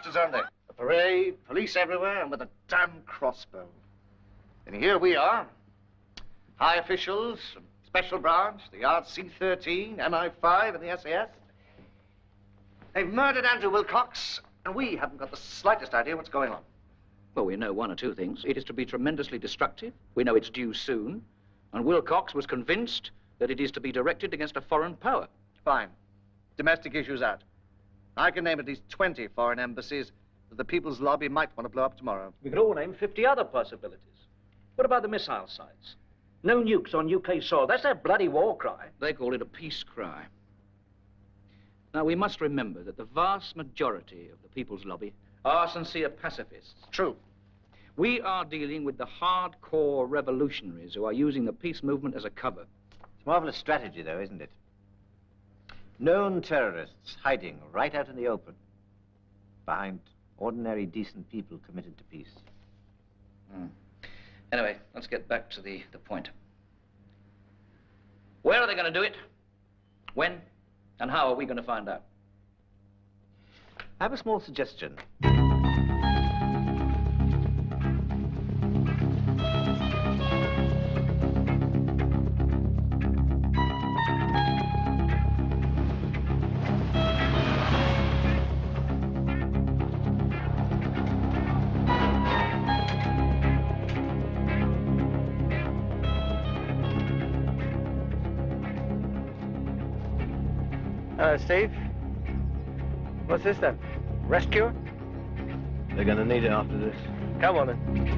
masters, aren't they? A parade, police everywhere, and with a damn crossbow. And here we are, high officials, special branch, the RC-13, MI5, and the SAS. They've murdered Andrew Wilcox, and we haven't got the slightest idea what's going on. Well, we know one or two things. It is to be tremendously destructive. We know it's due soon. And Wilcox was convinced that it is to be directed against a foreign power. Fine. Domestic issues out. I can name at least 20 foreign embassies that the People's Lobby might want to blow up tomorrow. We could all name 50 other possibilities. What about the missile sites? No nukes on UK soil. That's their bloody war cry. They call it a peace cry. Now, we must remember that the vast majority of the People's Lobby are sincere pacifists. True. We are dealing with the hardcore revolutionaries who are using the peace movement as a cover. It's a marvelous strategy, though, isn't it? Known terrorists hiding right out in the open behind ordinary, decent people committed to peace. Anyway, let's get back to the point. Where are they going to do it? When? And how are we going to find out? I have a small suggestion. Steve? What's this then? Rescue? They're gonna need it after this. Come on then.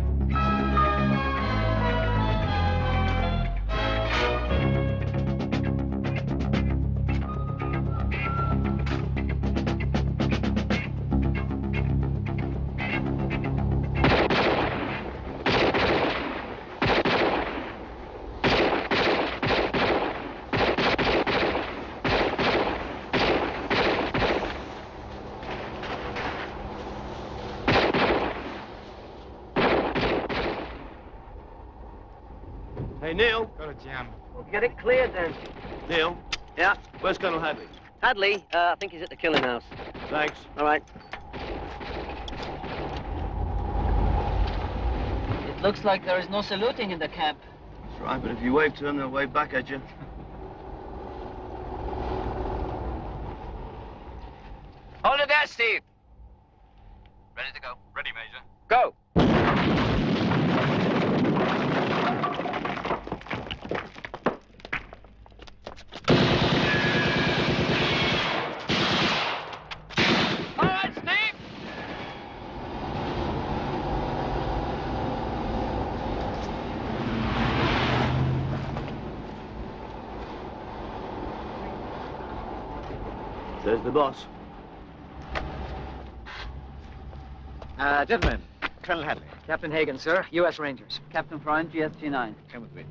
Hey, Neil. Got a jam. Well, get it cleared then. Neil. Yeah? Where's Colonel Hadley? Hadley, I think he's at the killing house. Thanks. All right. It looks like there is no saluting in the camp. That's right, but if you wave to them, they'll wave back at you. Hold it there, Steve. Ready to go? Ready, Major. Go. All right, Steve. There's the boss. Gentlemen, Colonel Hadley. Captain Hagen, sir. U.S. Rangers. Captain Freund, GSG-9. Come with me.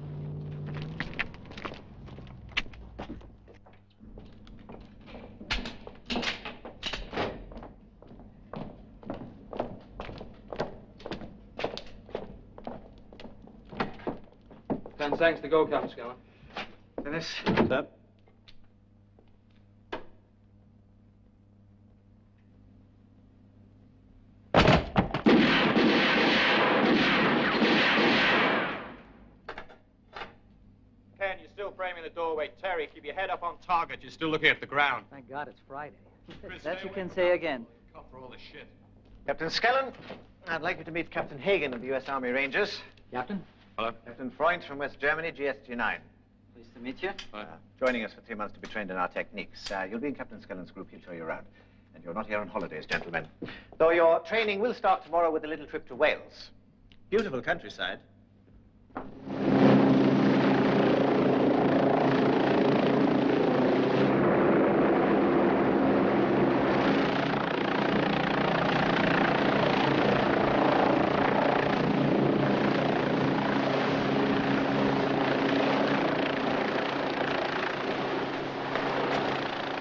Thanks to go, Captain Skellen. Dennis? Sir? Ken, you're still framing the doorway. Terry, keep your head up on target. You're still looking at the ground. Thank God it's Friday. Chris, That stay you away can from say that again. Cut for all the shit. Captain Skellen, I'd like you to meet Captain Hagen of the U.S. Army Rangers. Captain, Hello. Captain Freund from West Germany, GSG-9. pleased to meet you. Joining us for 3 months to be trained in our techniques. You'll be in Captain Skellen's group. He'll show you around. And you're not here on holidays, gentlemen. Though your training will start tomorrow with a little trip to Wales. Beautiful countryside.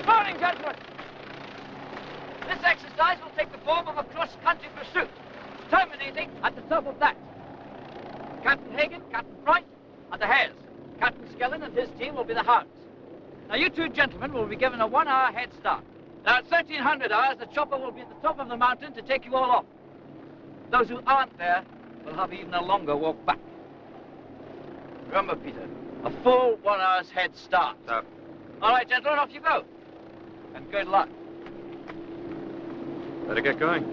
Morning, gentlemen. This exercise will take the form of a cross-country pursuit, terminating at the top of that. Captain Hagen, Captain Freund are the hares. Captain Skellen and his team will be the hounds. Now, you two gentlemen will be given a 1-hour head start. Now, at 1300 hours, the chopper will be at the top of the mountain to take you all off. Those who aren't there will have even a longer walk back. Remember, Peter, a full 1 hour's head start. Sir. All right, gentlemen, off you go. And good luck. Better get going.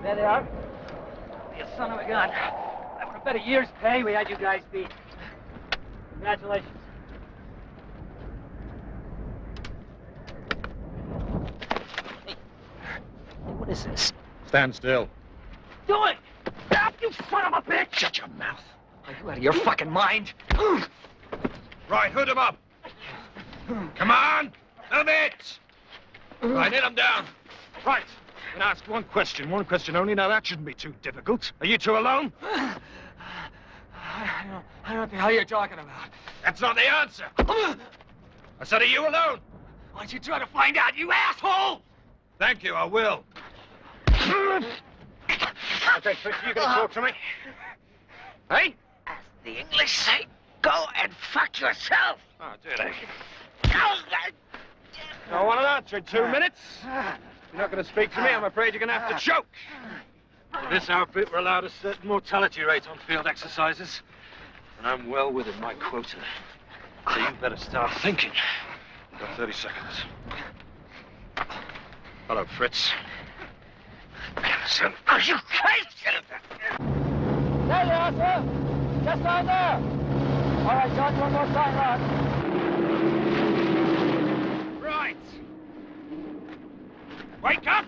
There they are. You son of a gun. I would have bet a year's pay we had you guys beat. Congratulations. Hey, what is this? Stand still. Do it! Stop, you son of a bitch! Shut your mouth. Are you out of your fucking mind? Right, hood him up. Come on! Move it! Right, hit him down. Right. And ask one question only. Now, that shouldn't be too difficult. Are you two alone? I don't know what the hell you're talking about. That's not the answer. I said, are you alone? Why don't you try to find out, you asshole? Thank you, I will. Okay, Fritz, you gonna talk to me? Hey? As the English say, go and fuck yourself. Oh, do they? I want an answer in 2 minutes. If you're not going to speak to me, I'm afraid you're going to have to choke. In this outfit, we're allowed a certain mortality rate on field exercises. And I'm well within my quota. So you better start thinking. You've got 30 seconds. Hello, Fritz. Are you crazy? There you are, sir. Just down there. All right, George, one more time, Right. Wake up!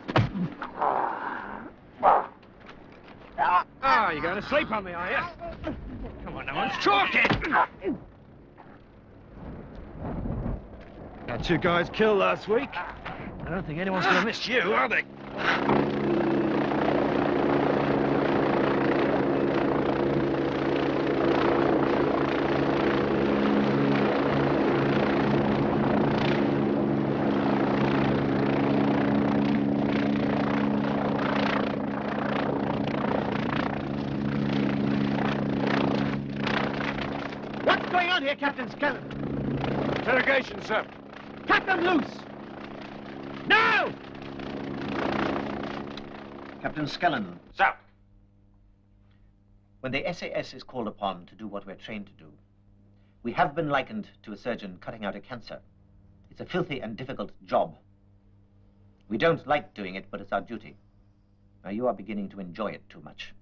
Ah, you're going to sleep on me, are you? Come on, no one's talking! Got 2 guys killed last week. I don't think anyone's going to miss you, are they? Here, Captain Skellen. Interrogation, sir. Cut them loose! No! Captain Skellen, Sir. when the SAS is called upon to do what we're trained to do, we have been likened to a surgeon cutting out a cancer. It's a filthy and difficult job. We don't like doing it, but it's our duty. Now, you are beginning to enjoy it too much.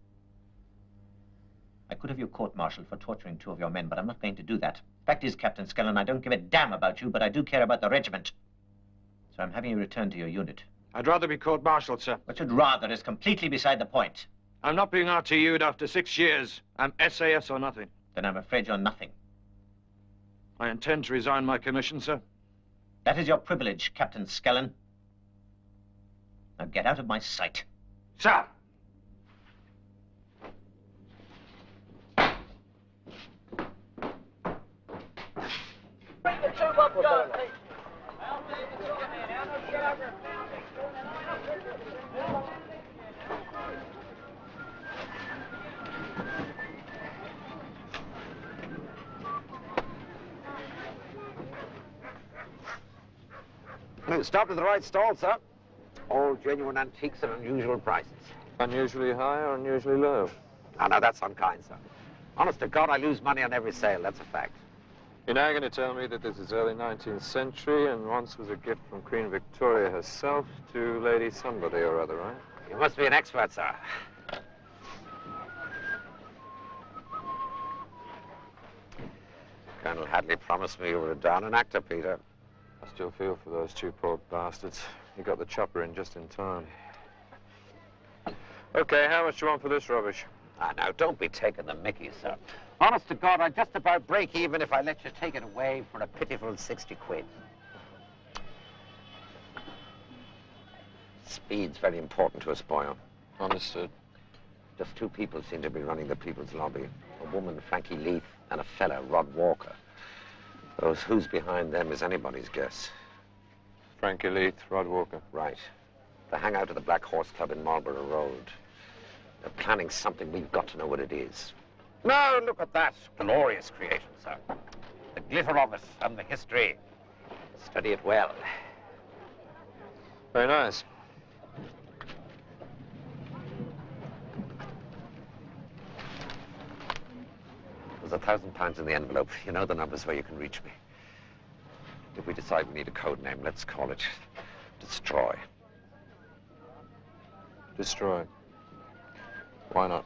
I could have you court-martialed for torturing 2 of your men, but I'm not going to do that. Fact is, Captain Skellen, I don't give a damn about you, but I do care about the regiment. So I'm having you returned to your unit. I'd rather be court-martialed, sir. What you'd rather is completely beside the point. I'm not being RTU'd after 6 years. I'm SAS or nothing. Then I'm afraid you're nothing. I intend to resign my commission, sir. That is your privilege, Captain Skellen. Now get out of my sight. Sir! Bring the tube up, John. Stopped at the right stall, sir. All genuine antiques at unusual prices. Unusually high or unusually low? No, that's unkind, sir. Honest to God, I lose money on every sale. That's a fact. You're now going to tell me that this is early 19th century and once was a gift from Queen Victoria herself to Lady somebody or other, right? You must be an expert, sir. Colonel Hadley promised me you were a down actor, Peter. I still feel for those two poor bastards. You got the chopper in just in time. Okay, how much do you want for this rubbish? Ah, now, don't be taking the mickey, sir. Honest to God, I'd just about break even if I let you take it away for a pitiful 60 quid. Speed's very important to us, Boyle. Understood. Just two people seem to be running the People's Lobby. A woman, Frankie Leith, and a fella, Rod Walker. Those who's behind them is anybody's guess. Frankie Leith, Rod Walker. Right. They hang out at the Black Horse Club in Marlborough Road. They're planning something. We've got to know what it is. No, look at that. Glorious creation, sir. The glitter of it and the history. Study it well. Very nice. There's £1,000 in the envelope. You know the numbers where you can reach me. If we decide we need a code name, let's call it Destroy. Destroy. Why not?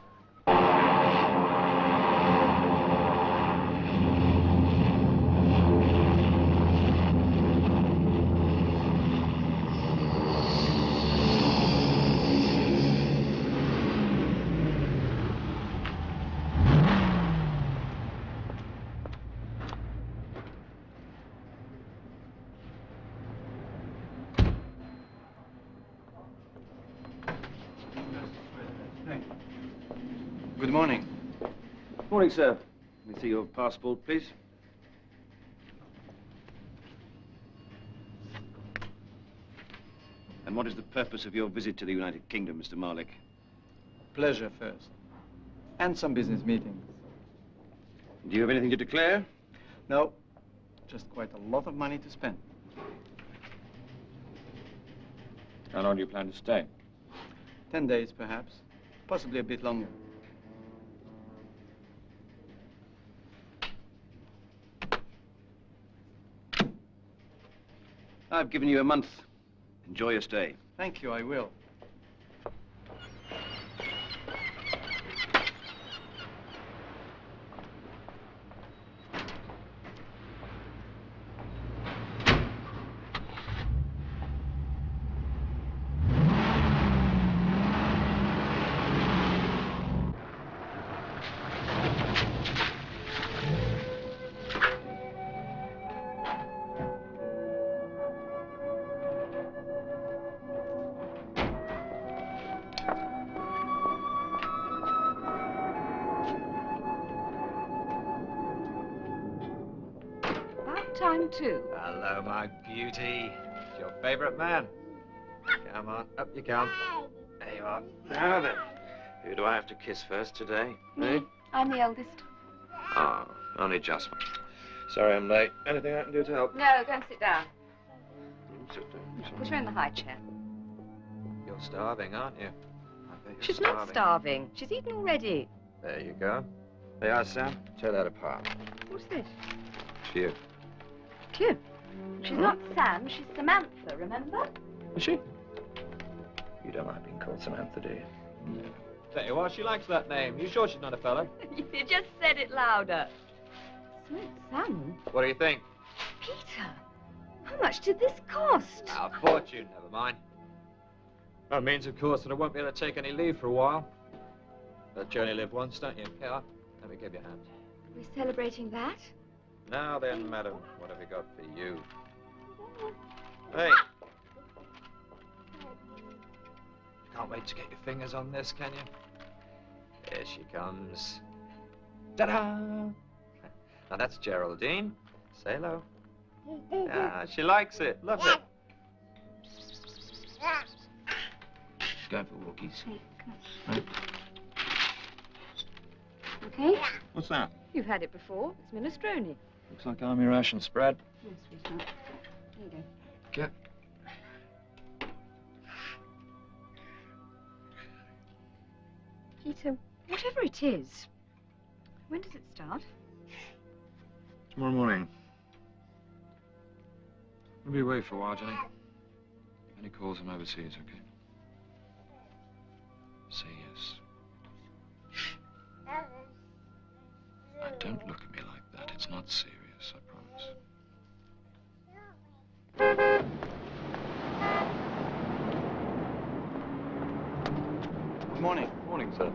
Good morning. Morning, sir. Let me see your passport, please. And what is the purpose of your visit to the United Kingdom, Mr. Marlick? Pleasure first. And some business meetings. Do you have anything to declare? No. Just quite a lot of money to spend. How long do you plan to stay? 10 days, perhaps. Possibly a bit longer. I've given you a month. Enjoy your stay. Thank you, I will. Time too. Hello, my beauty. It's your favorite man. Come on, up you come. There you are. Now then, who do I have to kiss first today? Me. Eh? I'm the oldest. Oh, only just. Sorry I'm late. Anything I can do to help? No, go and sit down. Sit down. Put her in the high chair. You're starving, aren't you? I bet you're She's not starving. She's eaten already. There you go. There you are, Sam. Tear that apart. What's this? Phew. Cute. She's not Sam, she's Samantha, remember? Is she? You don't like being called Samantha, do you? Tell you what, she likes that name. You sure she's not a fella? You just said it louder. Smoked salmon? What do you think? Peter, how much did this cost? A fortune, never mind. That means, of course, that I won't be able to take any leave for a while. But you only live once, don't you? Here, let me give you a hand. We're celebrating that? Now then, madam, what have we got for you? Hey. Can't wait to get your fingers on this, can you? Here she comes. Ta-da! Now that's Geraldine. Say hello. Ah, she likes it. Look it. Go for walkies. Okay. What's that? You've had it before. It's minestrone. Looks like army ration spread. Yes, sweetheart. There you go. Okay. Peter, whatever it is, When does it start? Tomorrow morning. I'll be away for a while, Jenny. Any calls from overseas, okay? Say yes. Now, don't look at me like that. It's not serious, I promise. Good morning. Morning, sir.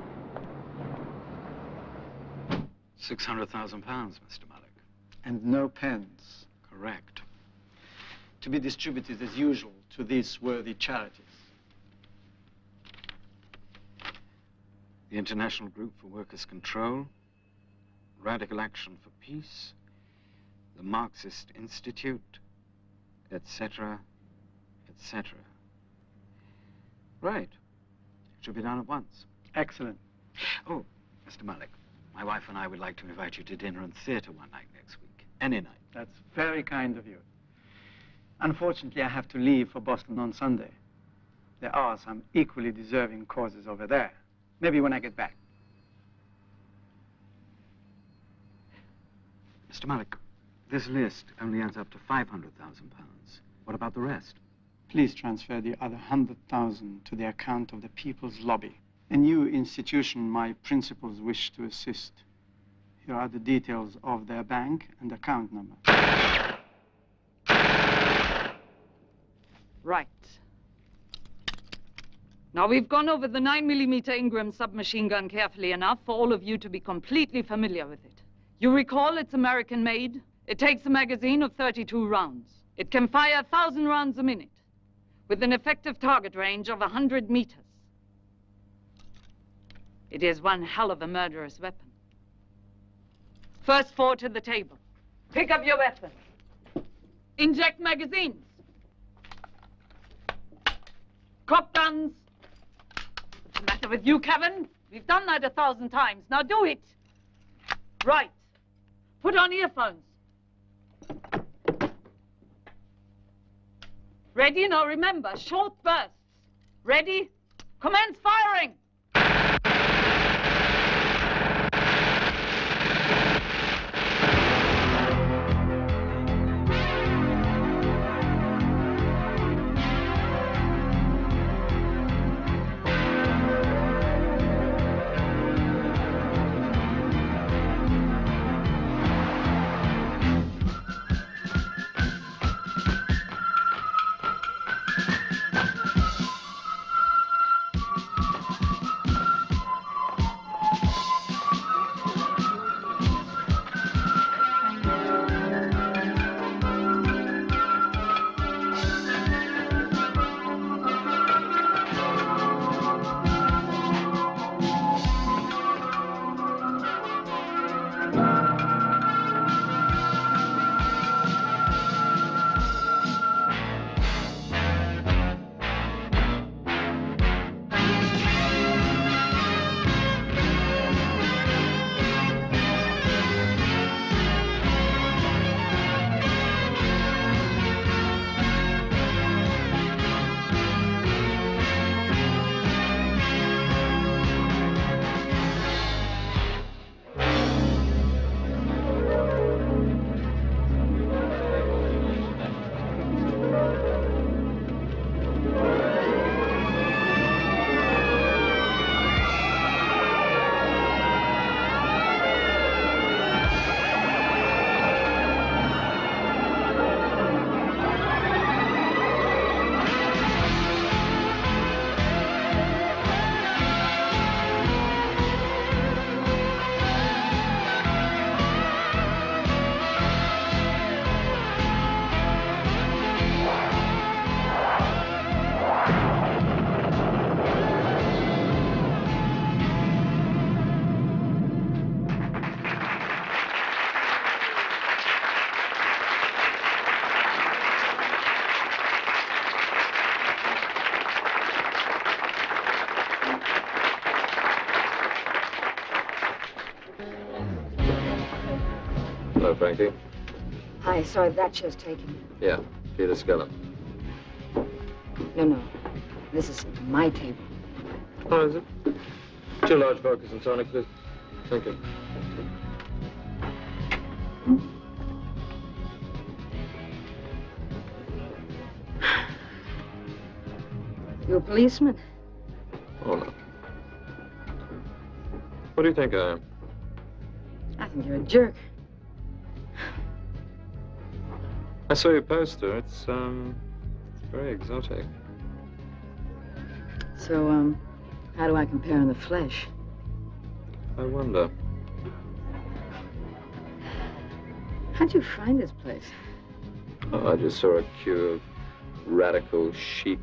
£600,000, Mr. Malik. And no pence. Correct. To be distributed as usual to these worthy charities. The International Group for Workers' Control, Radical Action for Peace, the Marxist Institute, etc., etc. Right. Should be done at once. Excellent. Oh, Mr. Malik, my wife and I would like to invite you to dinner and theatre one night next week. Any night. That's very kind of you. Unfortunately, I have to leave for Boston on Sunday. There are some equally deserving causes over there. Maybe when I get back. Mr. Malik, this list only adds up to £500,000. What about the rest? Please transfer the other 100,000 to the account of the People's Lobby, a new institution my principals wish to assist. Here are the details of their bank and account number. Right. Now, we've gone over the 9mm Ingram submachine gun carefully enough for all of you to be completely familiar with it. You recall it's American-made. It takes a magazine of 32 rounds. It can fire 1,000 rounds a minute, with an effective target range of 100 meters. It is one hell of a murderous weapon. First 4 to the table. Pick up your weapon. Inject magazines. Cock guns. What's the matter with you, Kevin? We've done that 1,000 times. Now do it. Right. Put on earphones. Ready? Now remember, short bursts. Ready? Commence firing! Hello, Frankie. Hi, sorry, that chair's taken. Yeah, Peter Skellen. No. This is my table. Oh, is it? 2 large vodkas and tonic, please. Thank you. You a policeman? Oh, no. What do you think I am? I think you're a jerk. I saw your poster. It's very exotic. So, how do I compare in the flesh? I wonder. How'd you find this place? Oh, I just saw a queue of radical, chic,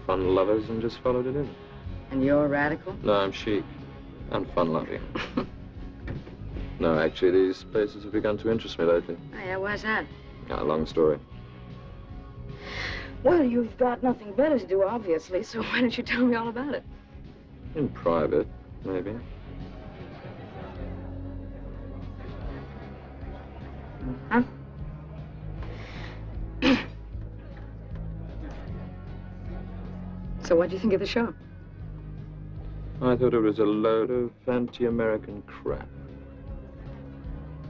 fun lovers and just followed it in. And you're radical? No, I'm chic and fun-loving. No, actually, these places have begun to interest me lately. Oh, yeah, why's that? Long story. Well, you've got nothing better to do, obviously, so why don't you tell me all about it? In private, maybe. Huh? So what do you think of the show? I thought it was a load of anti-American crap.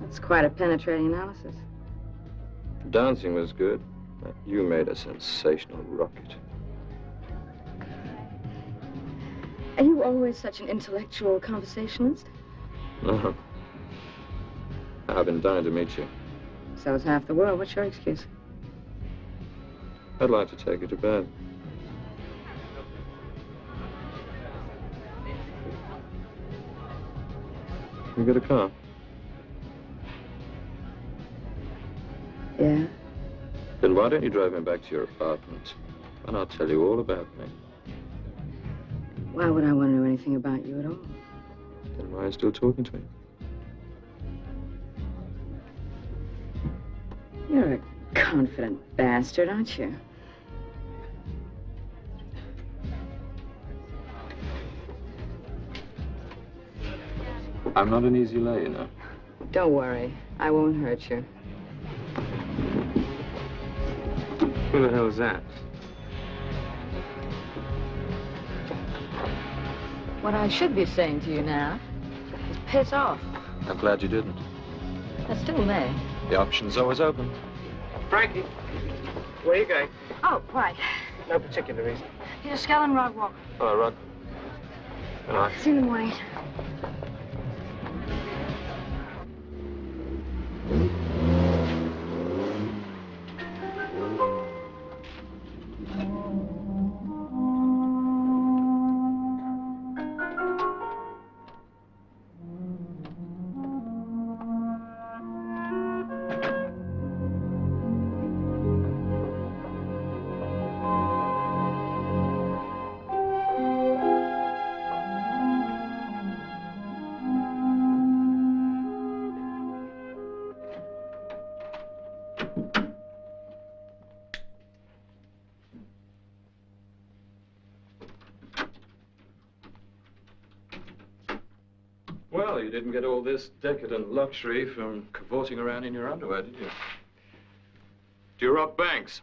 That's quite a penetrating analysis. Dancing was good. You made a sensational rocket. Are you always such an intellectual conversationalist? No. I've been dying to meet you. So is half the world. What's your excuse? I'd like to take you to bed. You get a car? Yeah? Then why don't you drive me back to your apartment, and I'll tell you all about me. Why would I want to know anything about you at all? Then why are you still talking to me? You're a confident bastard, aren't you? I'm not an easy lay, you know. Don't worry. I won't hurt you. Who the hell is that? What I should be saying to you now is piss off. I'm glad you didn't. I still may. The option's always open. Frankie, where are you going? Oh, right. No particular reason. Peter Skellen, Rod Walker. Hello, Rod. Good night. See you in the morning. Well, you didn't get all this decadent luxury from cavorting around in your underwear, did you? Do you rob banks?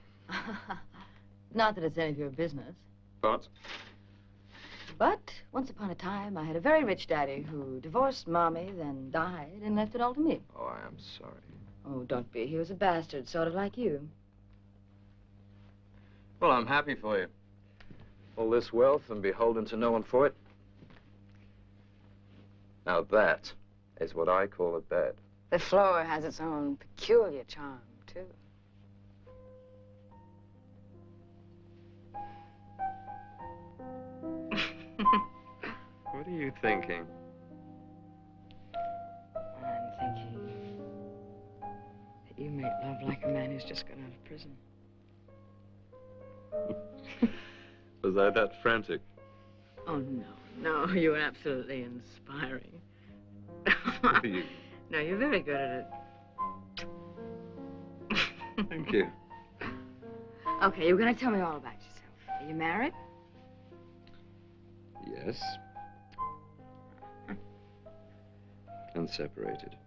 Not that it's any of your business. But? But once upon a time, I had a very rich daddy who divorced Mommy, then died, and left it all to me. Oh, I am sorry. Oh, don't be. He was a bastard, sort of like you. Well, I'm happy for you. All this wealth and beholden to no one for it. Now that is what I call a bed. The floor has its own peculiar charm, too. What are you thinking? I'm thinking that you make love like a man who's just got out of prison. Was I that frantic? Oh, no. No, you're absolutely inspiring. What are you? No, you're very good at it. Thank you. Okay, you're going to tell me all about yourself. Are you married? Yes. And separated.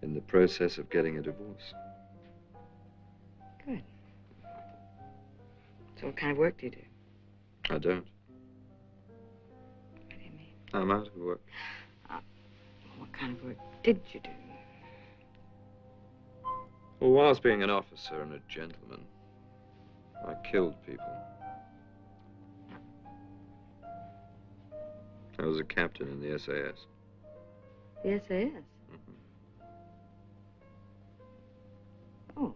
In the process of getting a divorce. Good. So what kind of work do you do? I don't. What do you mean? I'm out of work. What kind of work did you do? Well, whilst being an officer and a gentleman, I killed people. I was a captain in the SAS. The SAS? Oh.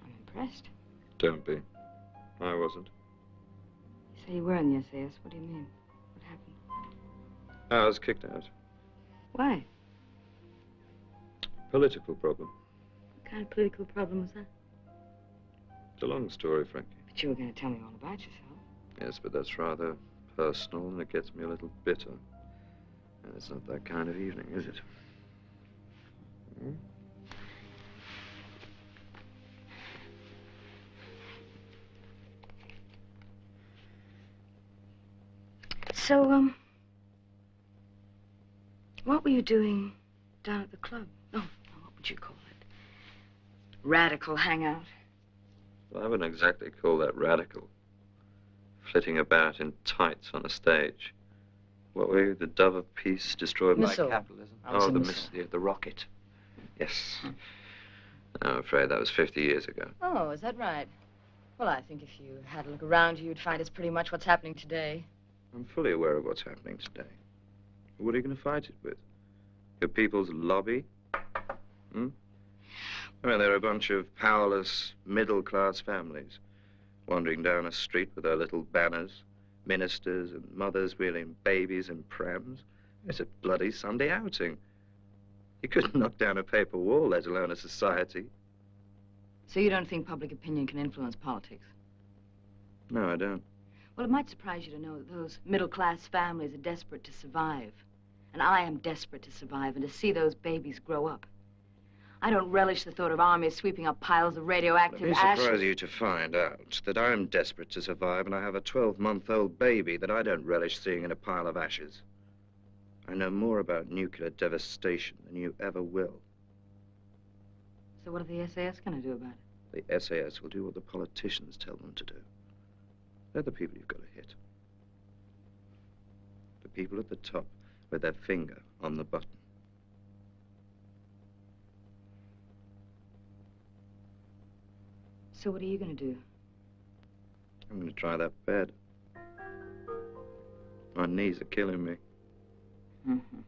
I'm impressed. Don't be. I wasn't. You say you were in the SAS. What do you mean? What happened? I was kicked out. Why? Political problem. What kind of political problem was that? It's a long story, Frankie. But you were going to tell me all about yourself. Yes, but that's rather personal, and it gets me a little bitter. And it's not that kind of evening, is it? Hmm? So, what were you doing down at the club? Oh, what would you call it? Radical hangout. Well, I wouldn't exactly call that radical. Flitting about in tights on a stage. What were you, the dove of peace destroyed Missile. by capitalism? I was Oh, a the missile. the rocket. Yes. I'm afraid that was 50 years ago. Oh, is that right? Well, I think if you had a look around you, you'd find it's pretty much what's happening today. I'm fully aware of what's happening today. What are you going to fight it with? Your people's lobby? Hmm? I mean, they're a bunch of powerless, middle-class families wandering down a street with their little banners, ministers and mothers wheeling babies in prams. It's a bloody Sunday outing. You couldn't knock down a paper wall, let alone a society. So you don't think public opinion can influence politics? No, I don't. Well, it might surprise you to know that those middle-class families are desperate to survive. And I am desperate to survive and to see those babies grow up. I don't relish the thought of armies sweeping up piles of radioactive Let me ash. surprise you to find out that I'm desperate to survive and I have a 12-month-old baby that I don't relish seeing in a pile of ashes. I know more about nuclear devastation than you ever will. So what are the SAS going to do about it? The SAS will do what the politicians tell them to do. They're the people you've got to hit. The people at the top with their finger on the button. So what are you going to do? I'm going to try that bed. My knees are killing me. Mm-hmm.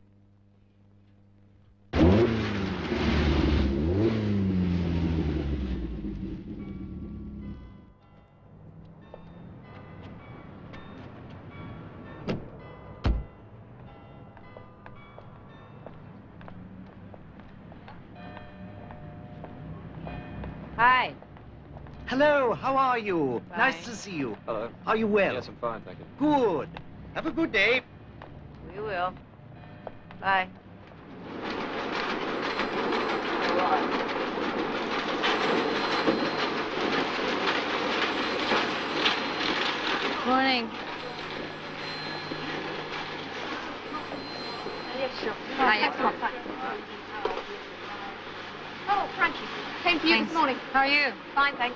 Hi. Hello, how are you? Fine. Nice to see you. Hello. Are you well? Yes, I'm fine, thank you. Good. Have a good day. We will. Bye. Morning. Hiya. Oh, Frankie. Came for you Thanks. this morning. How are you? Fine, thanks.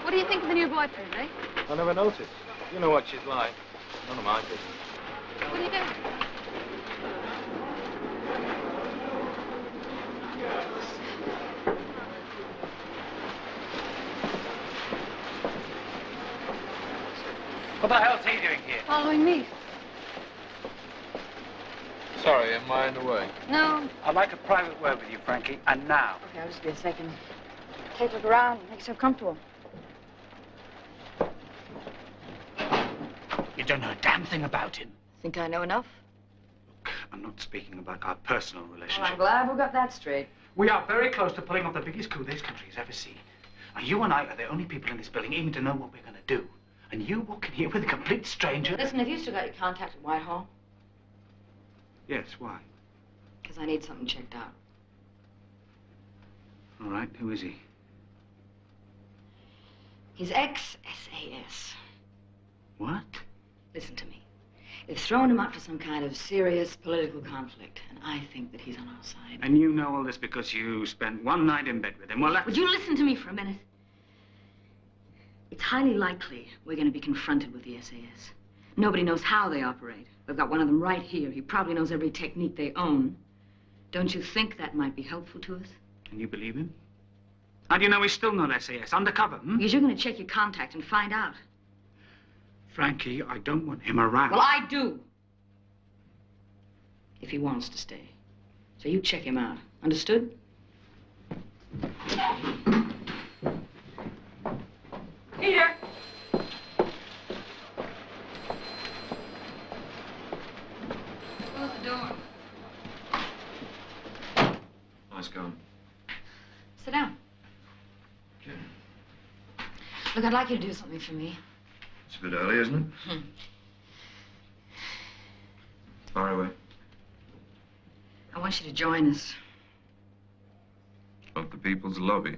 What do you think of the new boyfriend, eh? I never noticed. You know what she's like. None of my business. What are you doing? What the hell's he doing here? Following me. Sorry, am I in the way? No. I'd like a private word with you, Frankie, and now. Okay, I'll just be a second. Take a look around. Make yourself comfortable. You don't know a damn thing about him. Think I know enough? I'm not speaking about our personal Well, relationship. I'm glad we got that straight. We are very close to pulling off the biggest coup this country has ever seen. And you and I are the only people in this building even to know what we're going to do. And you walk in here with a complete stranger. Listen, have you still got your contact at Whitehall? Yes, why? Because I need something checked out. All right, who is he? He's ex-SAS. What? Listen to me. They've thrown him out for some kind of serious political conflict, and I think that he's on our side. And you know all this because you spent one night in bed with him. Well, that's... Would you listen to me for a minute? It's highly likely we're going to be confronted with the SAS. Nobody knows how they operate. We've got one of them right here. He probably knows every technique they own. Don't you think that might be helpful to us? Can you believe him? How do you know he's still not SAS? Undercover, hmm? Because you're going to check your contact and find out. Frankie, I don't want him around. Well, I do. If he wants to stay. So you check him out. Understood? Peter! Close the door. Nice going. Sit down. Okay. Look, I'd like you to do something for me. It's a bit early, isn't it? Far away. I want you to join us. Of the People's Lobby.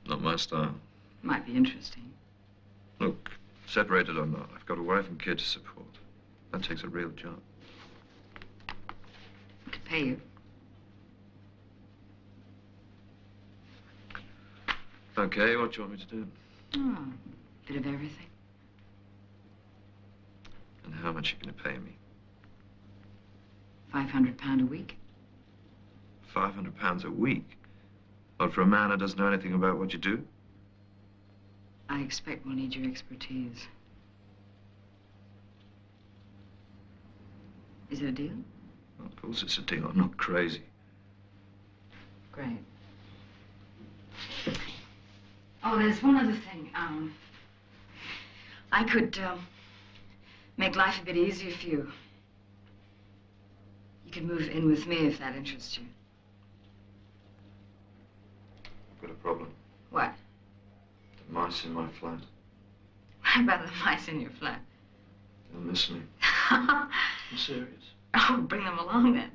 Not my style. Might be interesting. Look, separated or not, I've got a wife and kid to support. That takes a real job. I could pay you. Okay, what do you want me to do? Oh, a bit of everything. And how much are you going to pay me? £500 a week. £500 a week? What, for a man who doesn't know anything about what you do? I expect we'll need your expertise. Is it a deal? Well, of course it's a deal. I'm not crazy. Great. Oh, there's one other thing. I could, make life a bit easier for you. You could move in with me if that interests you. I've got a problem. What? The mice in my flat. What about the mice in your flat? They'll miss me. I'm serious. Oh, bring them along then.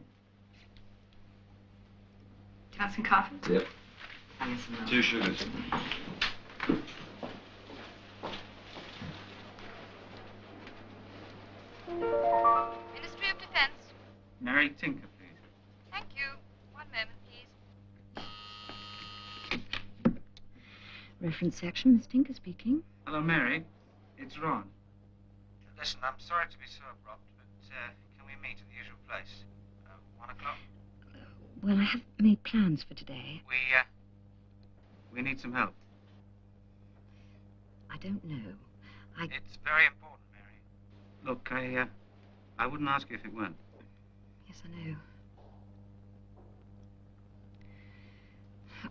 Do you want some coffee? Yep. I'll get some milk. 2 sugars. Ministry of Defense. Mary Tinker, please. Thank you. 1 moment, please. Reference section, Miss Tinker speaking. Hello, Mary. It's Ron. Listen, I'm sorry to be so abrupt, but can we meet at the usual place? 1 o'clock? Well, I have made plans for today. We need some help. I don't know. It's very important, Mary. Look, I wouldn't ask you if it weren't. Yes, I know.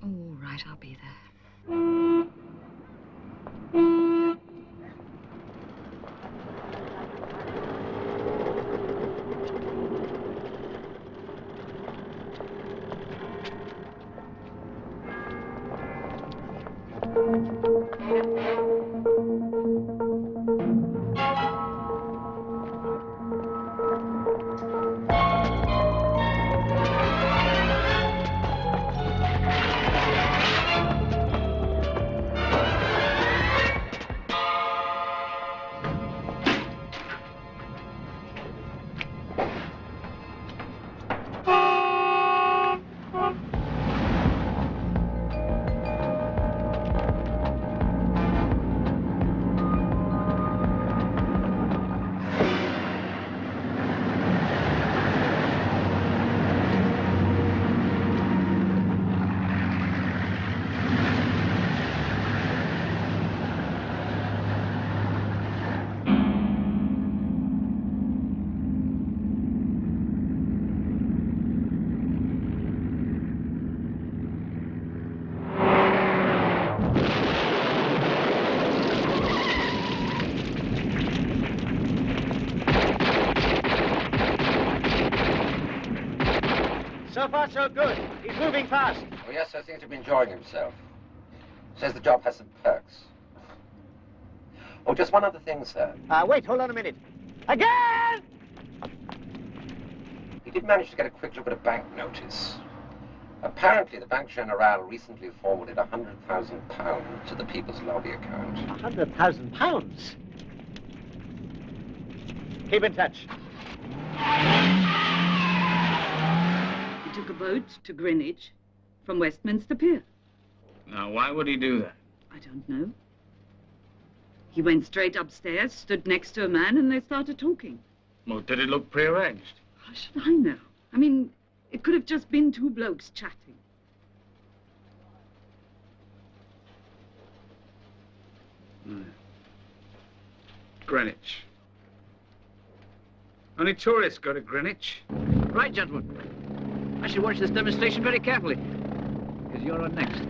All right, I'll be there. So far, so good. He's moving fast. Oh, yes, I seems to be enjoying himself. Says the job has some perks. Oh, just one other thing, sir. Wait, hold on a minute. Again! He did manage to get a quick look at a bank notice. Apparently, the Bank Generale recently forwarded £100,000 to the People's Lobby account. £100,000? Keep in touch. He took a boat to Greenwich from Westminster Pier. Now, why would he do that? I don't know. He went straight upstairs, stood next to a man, and they started talking. Well, did it look prearranged? How should I know? I mean, it could have just been two blokes chatting. Greenwich. Only tourists go to Greenwich. Right, gentlemen. I should watch this demonstration very carefully, because you're on next.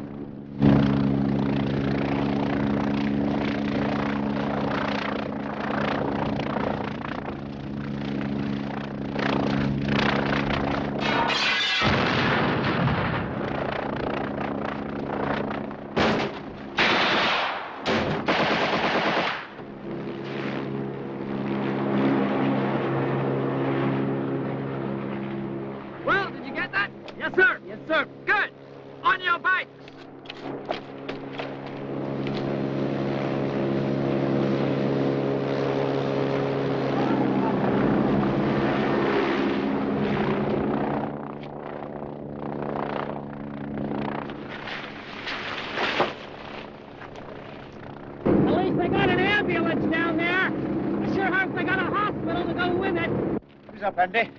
Andy.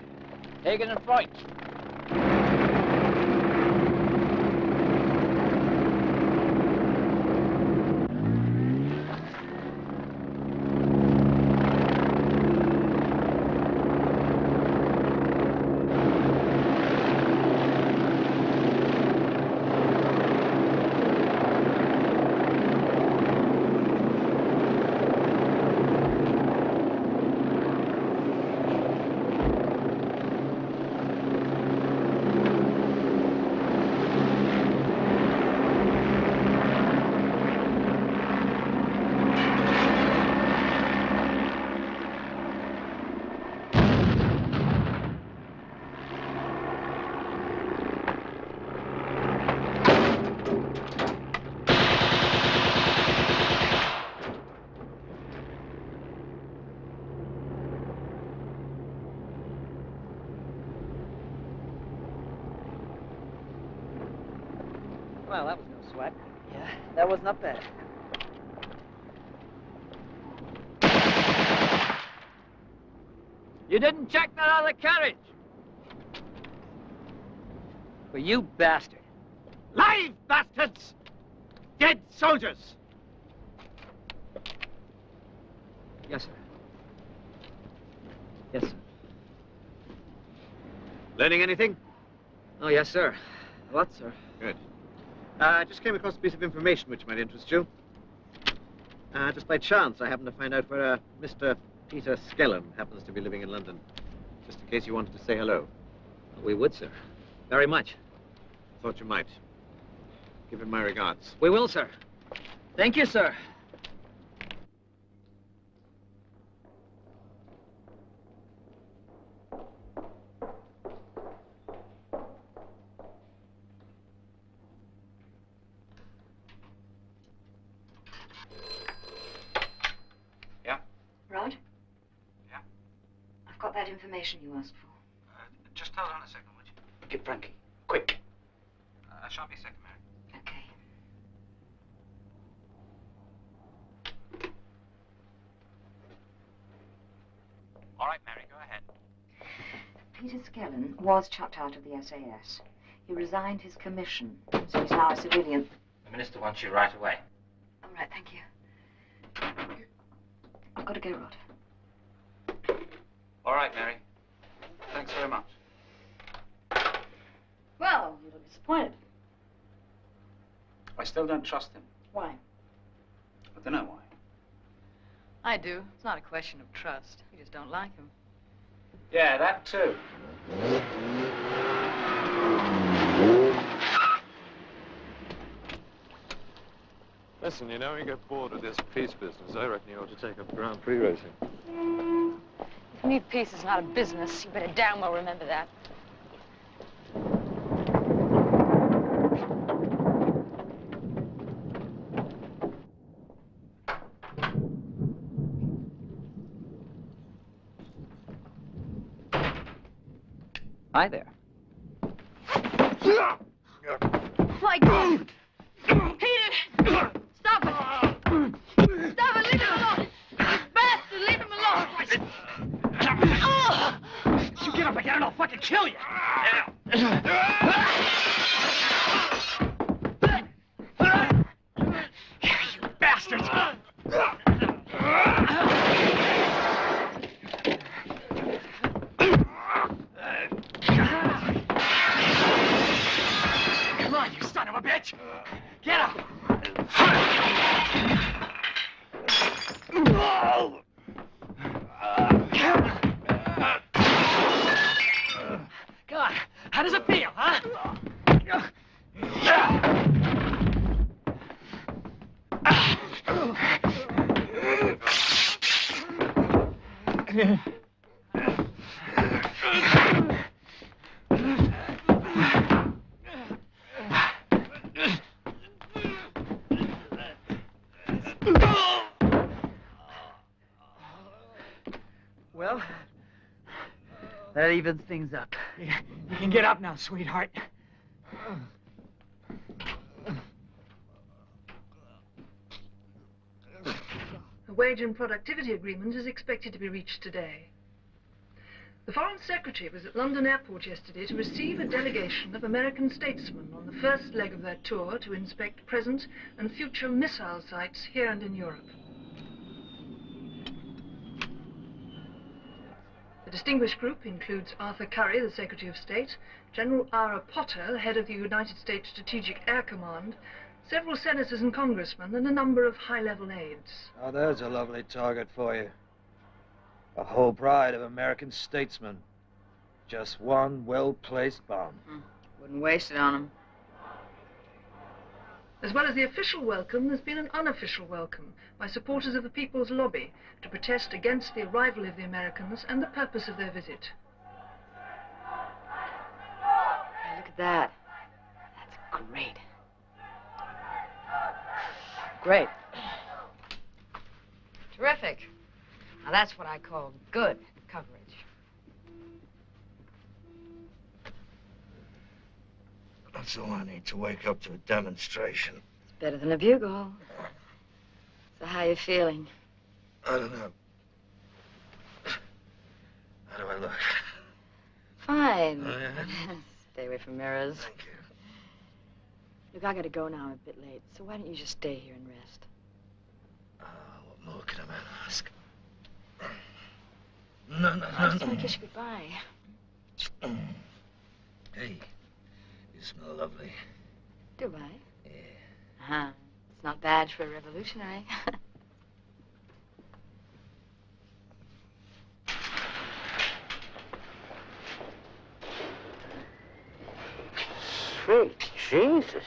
Hagen and Freud. Well, that was no sweat. Yeah, that was not bad. You didn't check that other carriage. Well, you bastard. Live bastards! Dead soldiers! Yes, sir. Yes, sir. Learning anything? Oh, yes, sir. What, sir? Good. I just came across a piece of information which might interest you. Just by chance, I happened to find out where Mr. Peter Skellen happens to be living in London. Just in case you wanted to say hello. We would, sir. Very much. Thought you might. Give him my regards. We will, sir. Thank you, sir. Rod? Yeah? I've got that information you asked for. Just hold on a second, would you? Get Frankie. Quick. I shan't be a second, Mary. Okay. All right, Mary, go ahead. Peter Skellen was chucked out of the SAS. He resigned his commission, so he's now a civilian. The minister wants you right away. All right, thank you. I've got to go, Rod. All right, Mary. Thanks very much. Well, you look disappointed. I still don't trust him. Why? I don't know why. I do. It's not a question of trust. You just don't like him. Yeah, that too. Listen, you know, when you get bored with this peace business, I reckon you ought to take up Grand Prix racing. For me, peace is not a business. You better damn well remember that. Hi there. My God! Peter! Stop it! Stop it! Leave it alone! bitch! Get up! God, how does it feel, huh? Well, that evens things up. You can get up now, sweetheart. A wage and productivity agreement is expected to be reached today. The Foreign Secretary was at London Airport yesterday to receive a delegation of American statesmen on the first leg of their tour to inspect present and future missile sites here and in Europe. The distinguished group includes Arthur Curry, the Secretary of State, General Ira Potter, head of the United States Strategic Air Command, several senators and congressmen, and a number of high-level aides. Oh, there's a lovely target for you. A whole bride of American statesmen. Just one well-placed bomb. Wouldn't waste it on him. As well as the official welcome, there's been an unofficial welcome by supporters of the People's Lobby to protest against the arrival of the Americans and the purpose of their visit. Hey, look at that. That's great. Great. Terrific. Now that's what I call good coverage. That's all I need to wake up to a demonstration. It's better than a bugle. So how you feeling? I don't know. How do I look? Fine. Oh, yeah? Stay away from mirrors. Thank you. Look, I gotta go now. I'm a bit late. So why don't you just stay here and rest? What more can a man ask? No. I just want to kiss you goodbye. Hey, you smell lovely. Do I? Yeah. Uh-huh. It's not bad for a revolutionary. Sweet Jesus.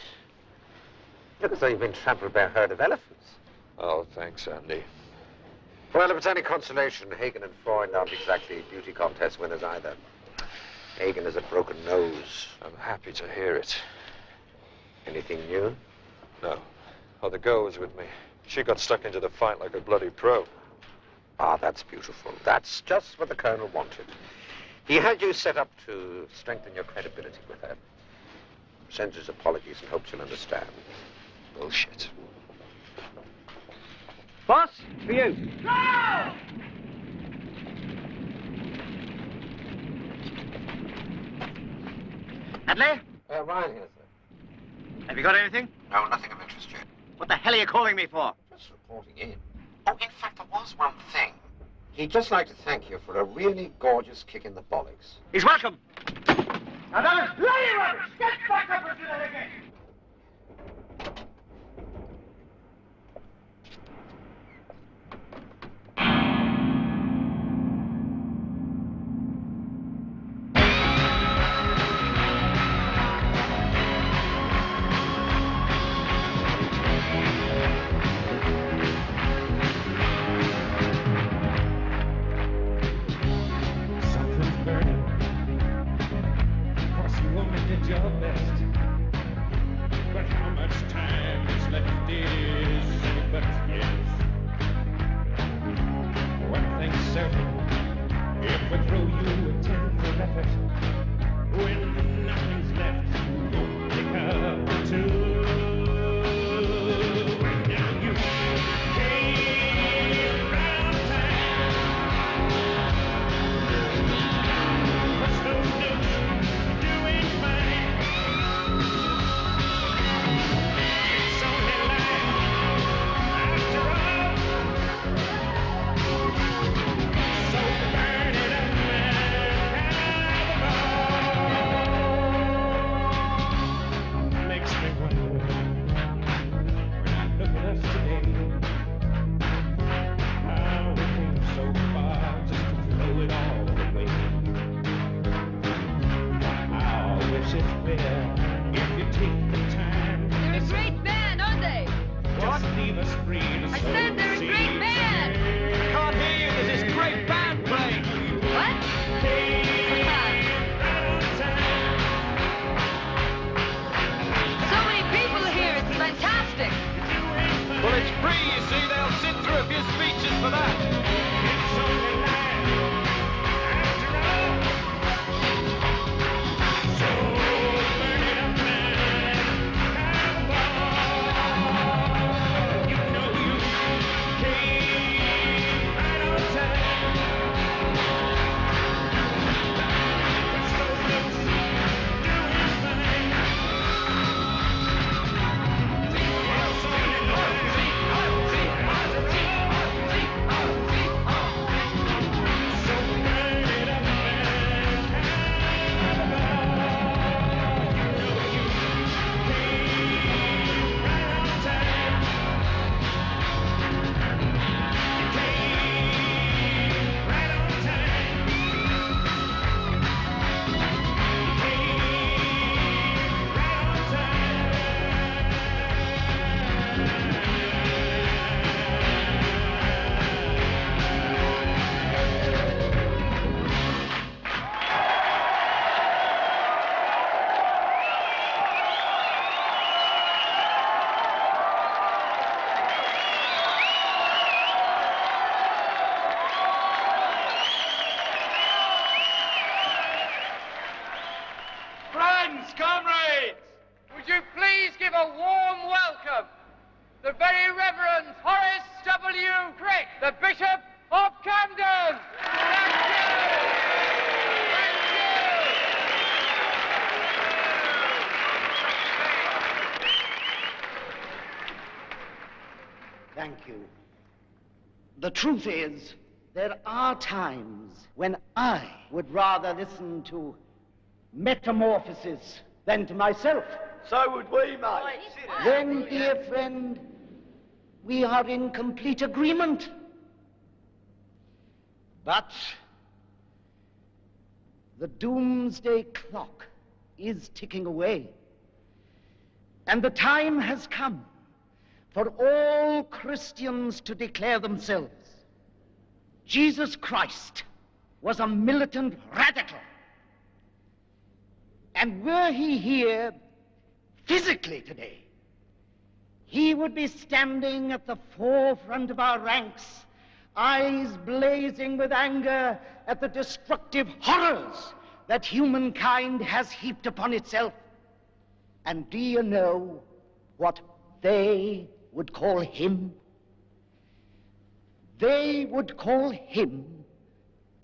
Look as though you've been trampled by a herd of elephants. Oh, thanks, Andy. Well, if it's any consolation, Hagen and Freud aren't exactly beauty contest winners either. Hagen has a broken nose. I'm happy to hear it. Anything new? No. Oh, the girl was with me. She got stuck into the fight like a bloody pro. Ah, that's beautiful. That's just what the Colonel wanted. He had you set up to strengthen your credibility with her. Sends his apologies and hopes you'll understand. Bullshit. Boss, for you. No! Hadley? Ryan here, sir. Have you got anything? No, nothing of interest yet. What the hell are you calling me for? Just reporting in. Oh, in fact, there was one thing. He'd just like to thank you for a really gorgeous kick in the bollocks. He's welcome. Now that is bloody rubbish! Get back up and do that again! Your best, but how much time? I said they're a great band. I can't hear you. There's this great band playing. What? So many people here. It's fantastic. Well, it's free, you see. They'll sit through a few speeches for that. Comrades, would you please give a warm welcome to the Very Reverend Horace W. Crick, the Bishop of Camden. Thank you. The truth is, there are times when I would rather listen to metamorphosis than to myself. So would we, mate. Then, dear friend, we are in complete agreement. But the doomsday clock is ticking away, and the time has come for all Christians to declare themselves. Jesus Christ was a militant radical. And were he here physically today, he would be standing at the forefront of our ranks, eyes blazing with anger at the destructive horrors that humankind has heaped upon itself. And do you know what they would call him? They would call him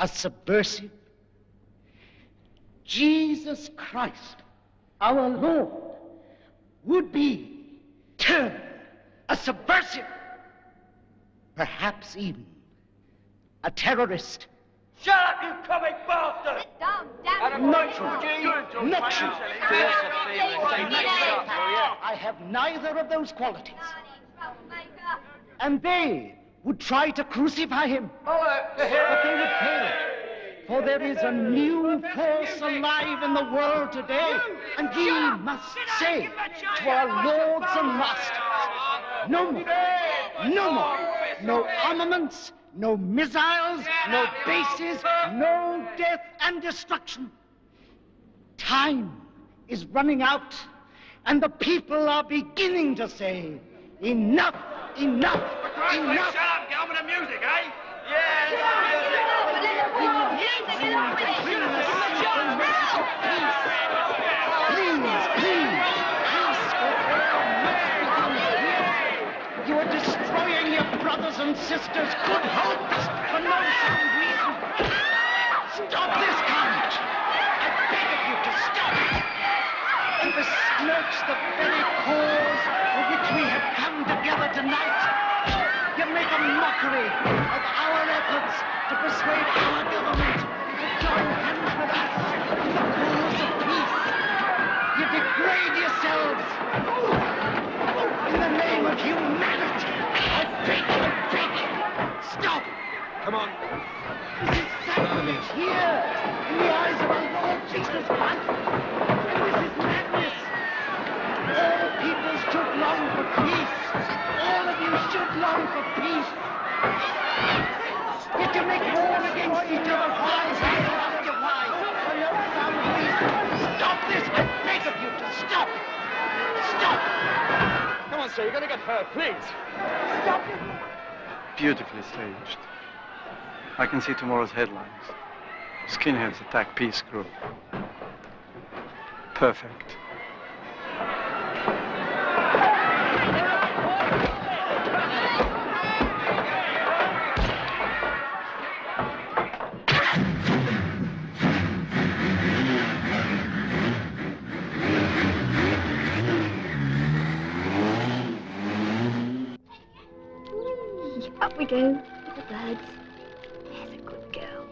a subversive. Jesus Christ, our Lord, would be termed a subversive, perhaps even a terrorist. Shut up, you comic bastard! Not true. Not true. I have neither of those qualities. And they would try to crucify him, but they would fail. For there is a new force alive in the world today, and ye must say to our lords and masters, no more, no more, no armaments, no missiles, no bases, no death and destruction. Time is running out, and the people are beginning to say, enough, enough, enough. Shut up, get on with the music, eh? You are destroying your brothers and sisters' good hopes for no sound reason. Stop this carnage. I beg of you to stop it. It besmirches the very cause for which we have come together tonight. You make a mockery of our efforts to persuade our government to join hands with us in the cause of peace. You degrade yourselves in the name of humanity. I beg you. Stop. Come on. This is sacrilege here in the eyes of our Lord Jesus Christ. And this is madness. All peoples took long for peace. All of you should long for peace. If you make war against each other, why? Ask you why. For no sound reason. Stop this. I beg of you to stop. Stop. Come on, sir, you're going to get hurt, please. Stop it. Beautifully staged. I can see tomorrow's headlines. Skinheads attack peace group. Perfect. Up we go, little birds. There's a good girl.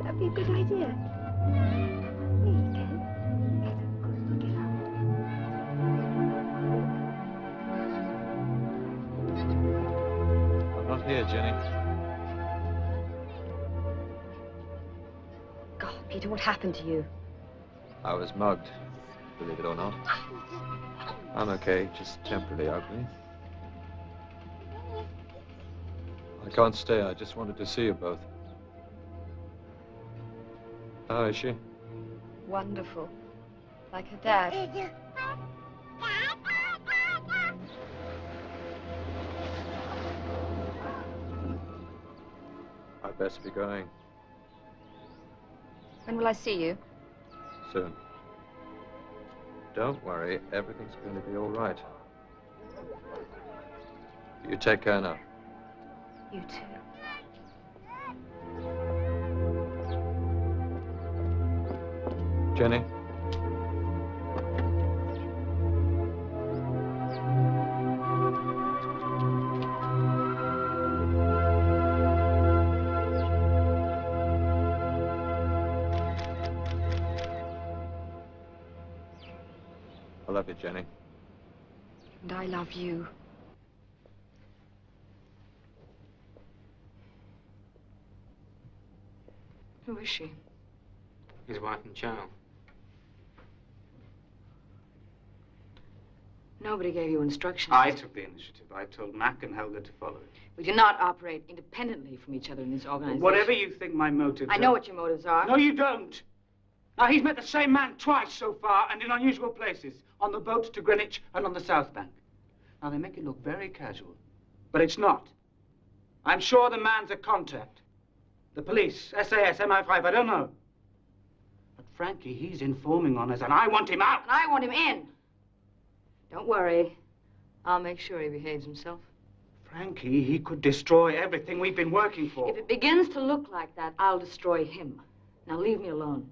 That'd be a good idea. There you go. There's a good girl. I'm not here, Jenny. God, Peter, what happened to you? I was mugged, believe it or not. I'm okay, just temporarily ugly. I can't stay, I just wanted to see you both. How is she? Wonderful. Like her dad. I'd best be going When will I see you? soon. Don't worry, everything's going to be all right. You take care now. You too. Jenny? I love you, Jenny. And I love you. Who is she? His wife and child. Nobody gave you instructions. I took the initiative. I told Mac and Helga to follow it. We do not operate independently from each other in this organization. Whatever you think my motives I know what your motives are. No, you don't. Now, he's met the same man twice so far, and in unusual places. On the boat to Greenwich and on the South Bank. Now, they make it look very casual. But it's not. I'm sure the man's a contact. The police, SAS, MI5, I don't know. But Frankie, he's informing on us, and I want him out. And I want him in. Don't worry. I'll make sure he behaves himself. Frankie, he could destroy everything we've been working for. If it begins to look like that, I'll destroy him. Now leave me alone.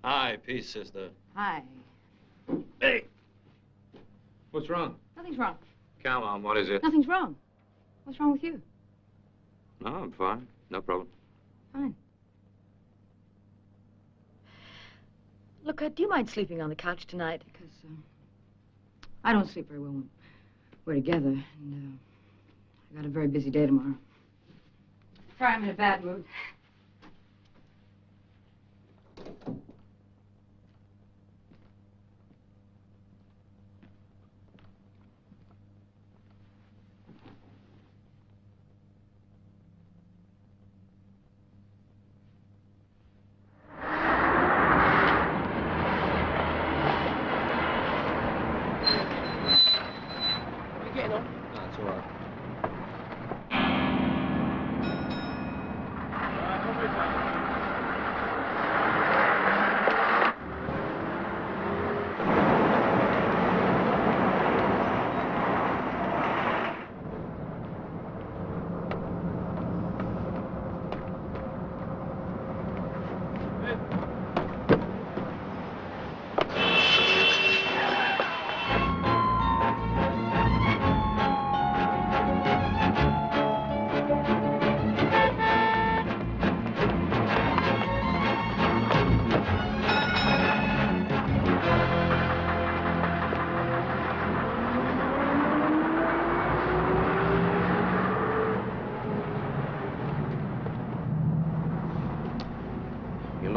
Hi, peace, sister. Hi. Hey! What's wrong? Nothing's wrong. Come on, what is it? Nothing's wrong. What's wrong with you? No, I'm fine. No problem. Fine. Look, do you mind sleeping on the couch tonight? Because I don't sleep very well when we're together. And I got a very busy day tomorrow. Sorry, I'm in a bad mood.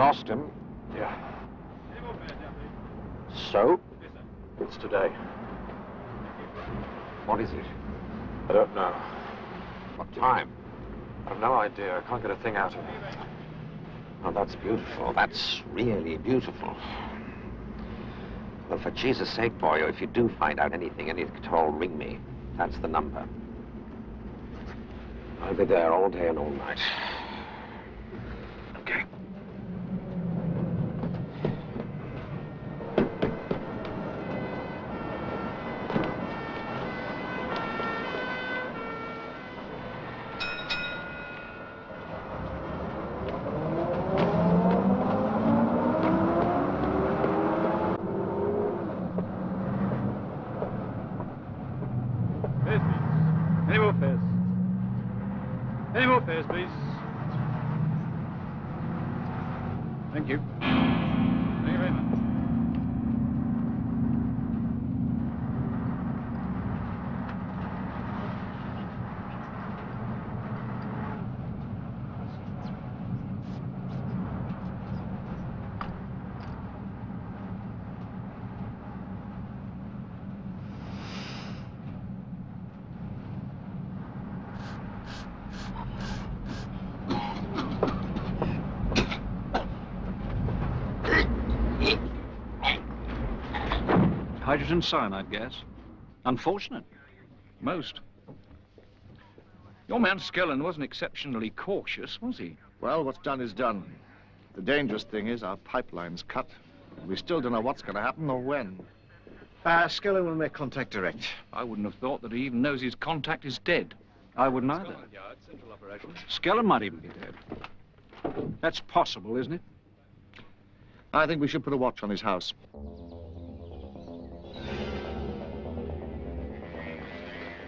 lost him. Yeah. So? It's today. What is it? I don't know. What time? I've no idea. I can't get a thing out of him. Oh, that's beautiful. That's really beautiful. Well, for Jesus' sake, boy, if you do find out anything at all, ring me. That's the number. I'll be there all day and all night. Okay. Any more fares? Any more fares, please? Thank you. Thank you very much. Hydrogen cyanide gas. Unfortunate. Most. Your man Skellen wasn't exceptionally cautious, was he? Well, what's done is done. The dangerous thing is our pipeline's cut. We still don't know what's going to happen or when. Skellen will make contact direct. I wouldn't have thought that he even knows his contact is dead. I wouldn't either. Skellen might even be dead. That's possible, isn't it? I think we should put a watch on his house.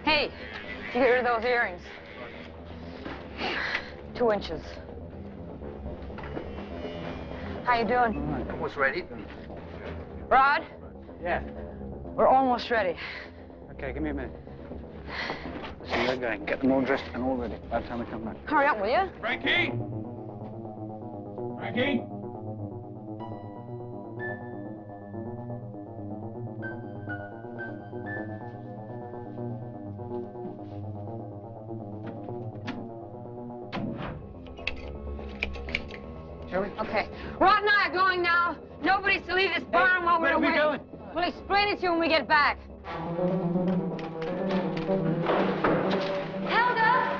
Hey, did you get rid of those earrings? 2 inches. How you doing? Almost ready. Rod? Yeah. We're almost ready. Okay, give me a minute. So you're going. Get them all dressed and all ready by the time we come back. Hurry up, will you? Frankie! Frankie! Okay. Rod and I are going now. Nobody's to leave this barn while we're away. Where are we going? We'll explain it to you when we get back. Helga!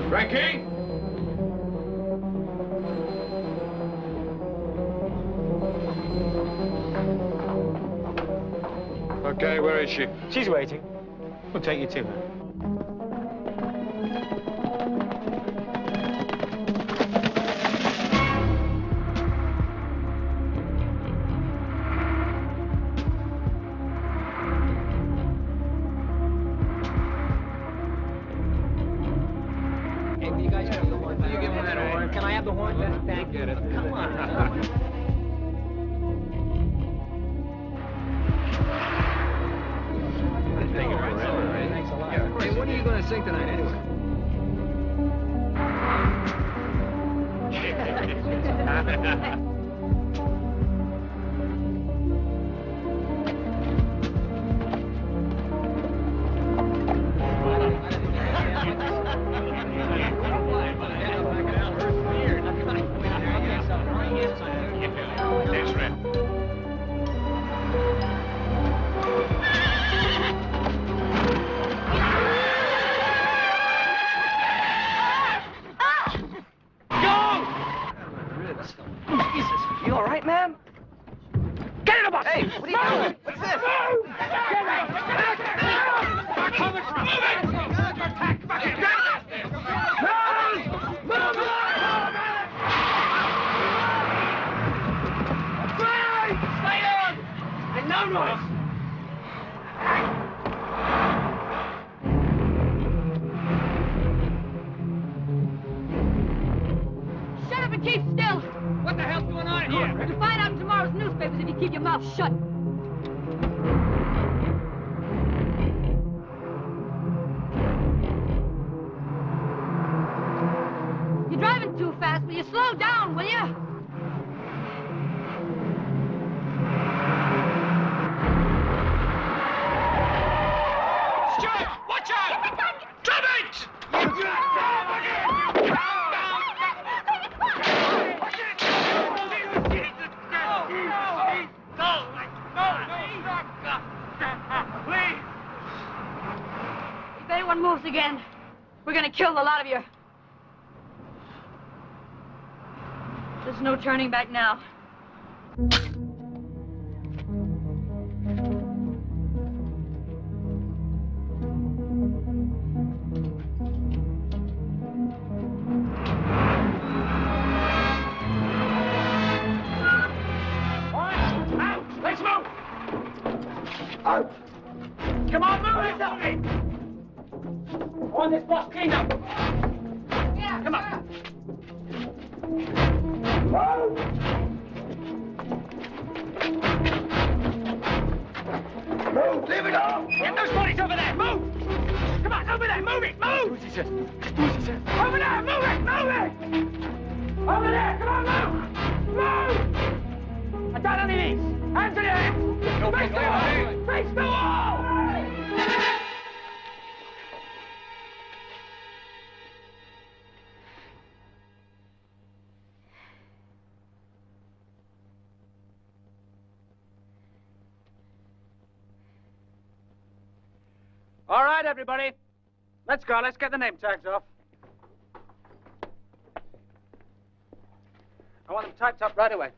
Frankie! Okay, where is she? She's waiting. We'll take you to her. Shut. You're driving too fast. Will you slow down, will you? anyone moves again, we're gonna kill the lot of you. There's no turning back now. Let's move! Out! Come on, move it! On this boss, clean up! Yeah, come on! Move! Move! Leave it off! Get those bodies over there! Move! Come on, over there! Move it! Move! Who's he said? Who's he said? Over there! Move it! Move it! Over there! Come on, move! Move! Down on your knees! Hands in your head! Face the wall! Face the wall! All right, everybody. Let's go. Let's get the name tags off. I want them typed up right away.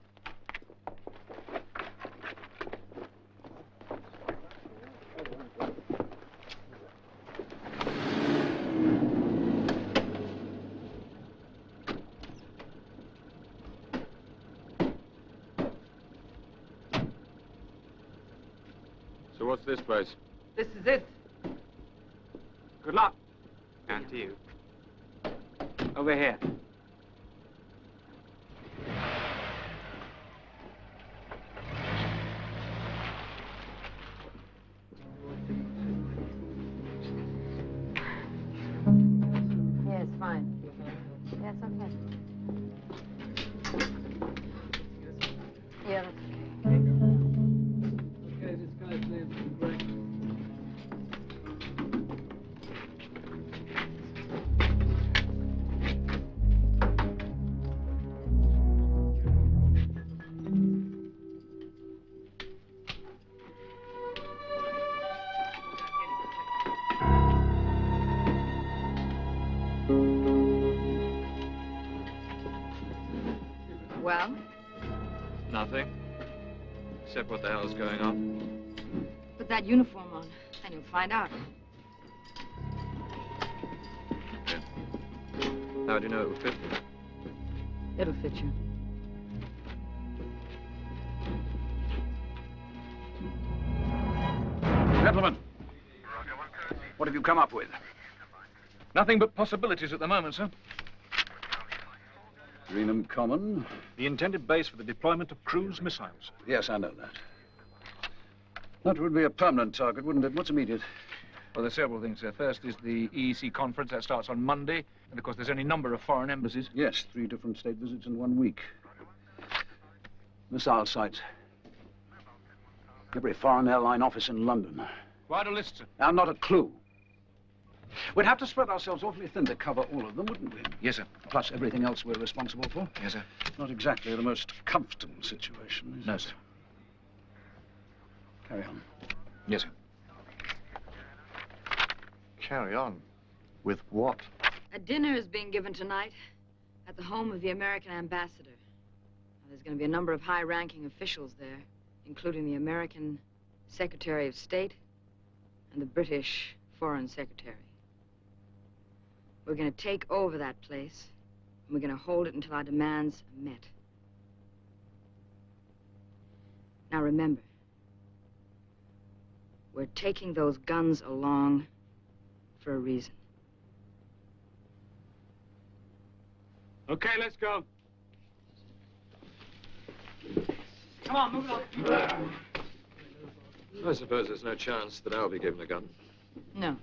So what's this place? This is it. Good luck. And to you. Over here. Yeah, it's fine. Yeah, it's okay. Yeah, that's okay. Okay, this guy's name's Greg. Well? Nothing. Except what the hell's going on. Put that uniform on, and you'll find out. How do you know it will fit me? It'll fit you. Gentlemen, what have you come up with? Nothing but possibilities at the moment, sir. Greenham Common. The intended base for the deployment of cruise missiles. Yes, I know that. That would be a permanent target, wouldn't it? What's immediate? Well, there's several things, sir. First is the EEC conference. That starts on Monday. And, of course, there's any number of foreign embassies. Yes, 3 different state visits in 1 week. Missile sites. Every foreign airline office in London. Quite a list, sir. Now, not a clue. We'd have to spread ourselves awfully thin to cover all of them, wouldn't we? Yes, sir. Plus everything else we're responsible for. Yes, sir. Not exactly the most comfortable situation, is No, it? sir. Carry on. Yes, sir. Carry on. With what? A dinner is being given tonight at the home of the American ambassador. Now, there's going to be a number of high-ranking officials there, including the American Secretary of State and the British Foreign Secretary. We're going to take over that place, and we're going to hold it until our demands are met. Now, remember, we're taking those guns along for a reason. Okay, let's go. Come on, move it on. I suppose there's no chance that I'll be given a gun. No.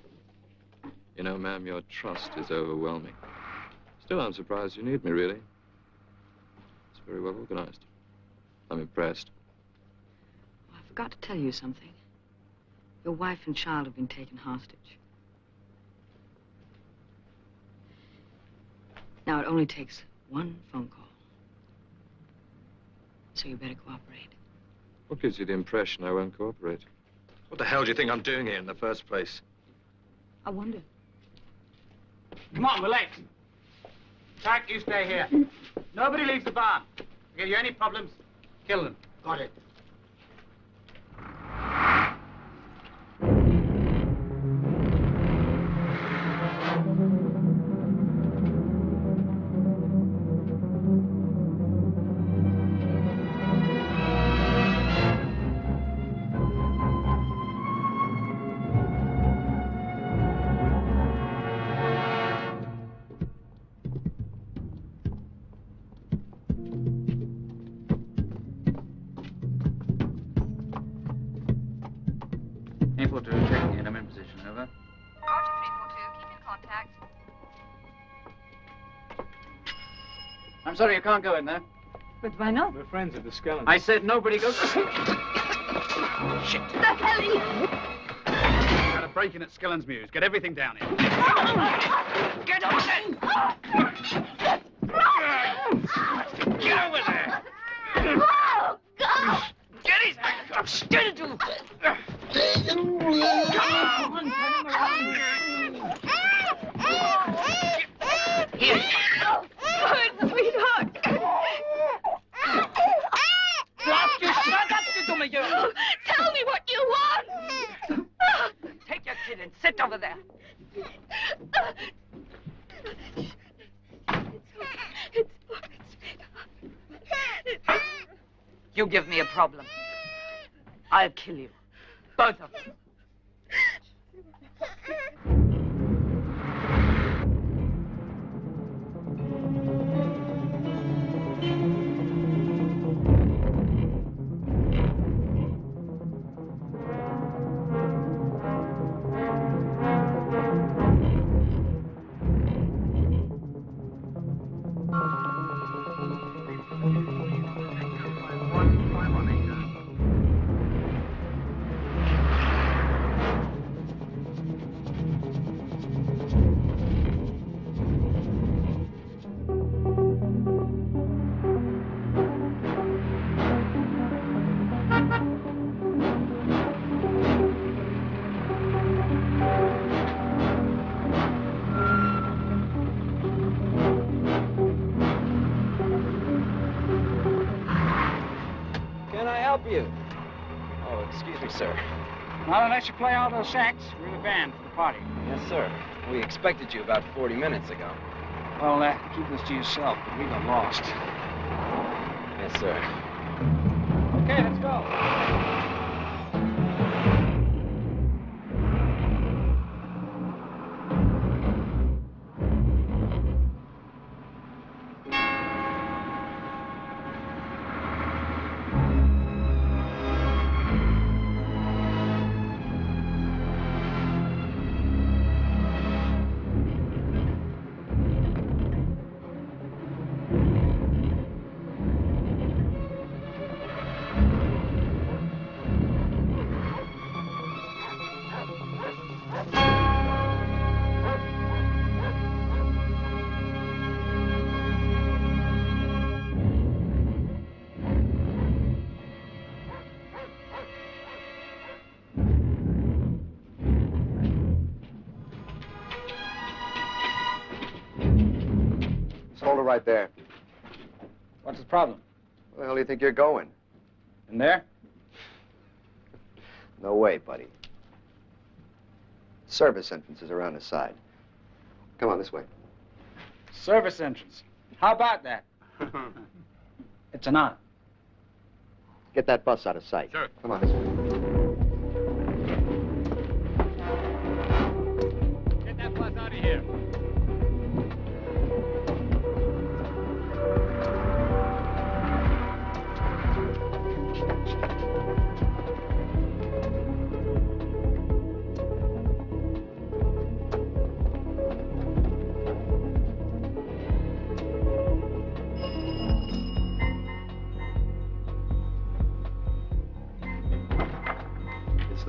You know, ma'am, your trust is overwhelming. Still, I'm surprised you need me, really. It's very well organized. I'm impressed. Oh, I forgot to tell you something. Your wife and child have been taken hostage. Now, it only takes one phone call. So you better cooperate. What gives you the impression I won't cooperate? What the hell do you think I'm doing here in the first place? I wonder. Come on, we're late. Jack, you stay here. Nobody leaves the barn. If I give you any problems, kill them. Got it. Checking in. I'm in position. Over. Roger, 342. Keep in contact. I'm sorry, you can't go in there. But why not? We're friends of the Skellen. I said nobody goes... Shit. The hell are you? Got a break-in at Skellen's Mews. Get everything down here. Get on it! Get over there! Oh, God! Get his hands up! Still do! Come on, Here. Good, sweetheart. Drop your shut up, you dummy girl. Tell me what you want. Take your kid and sit over there. It's sweetheart. You give me a problem. I'll kill you. Both of you. Sir. Not unless you play all those sax. We're the band for the party. Yes, sir. We expected you about 40 minutes ago. Well, keep this to yourself, but we got lost. Yes, sir. Okay, let's go. Right there. What's the problem? Where the hell do you think you're going? In there? No way, buddy. Service entrance is around the side. Come on, this way. Service entrance. How about that? It's an honor. Get that bus out of sight. Sure. Come on, this way. Get that bus out of here.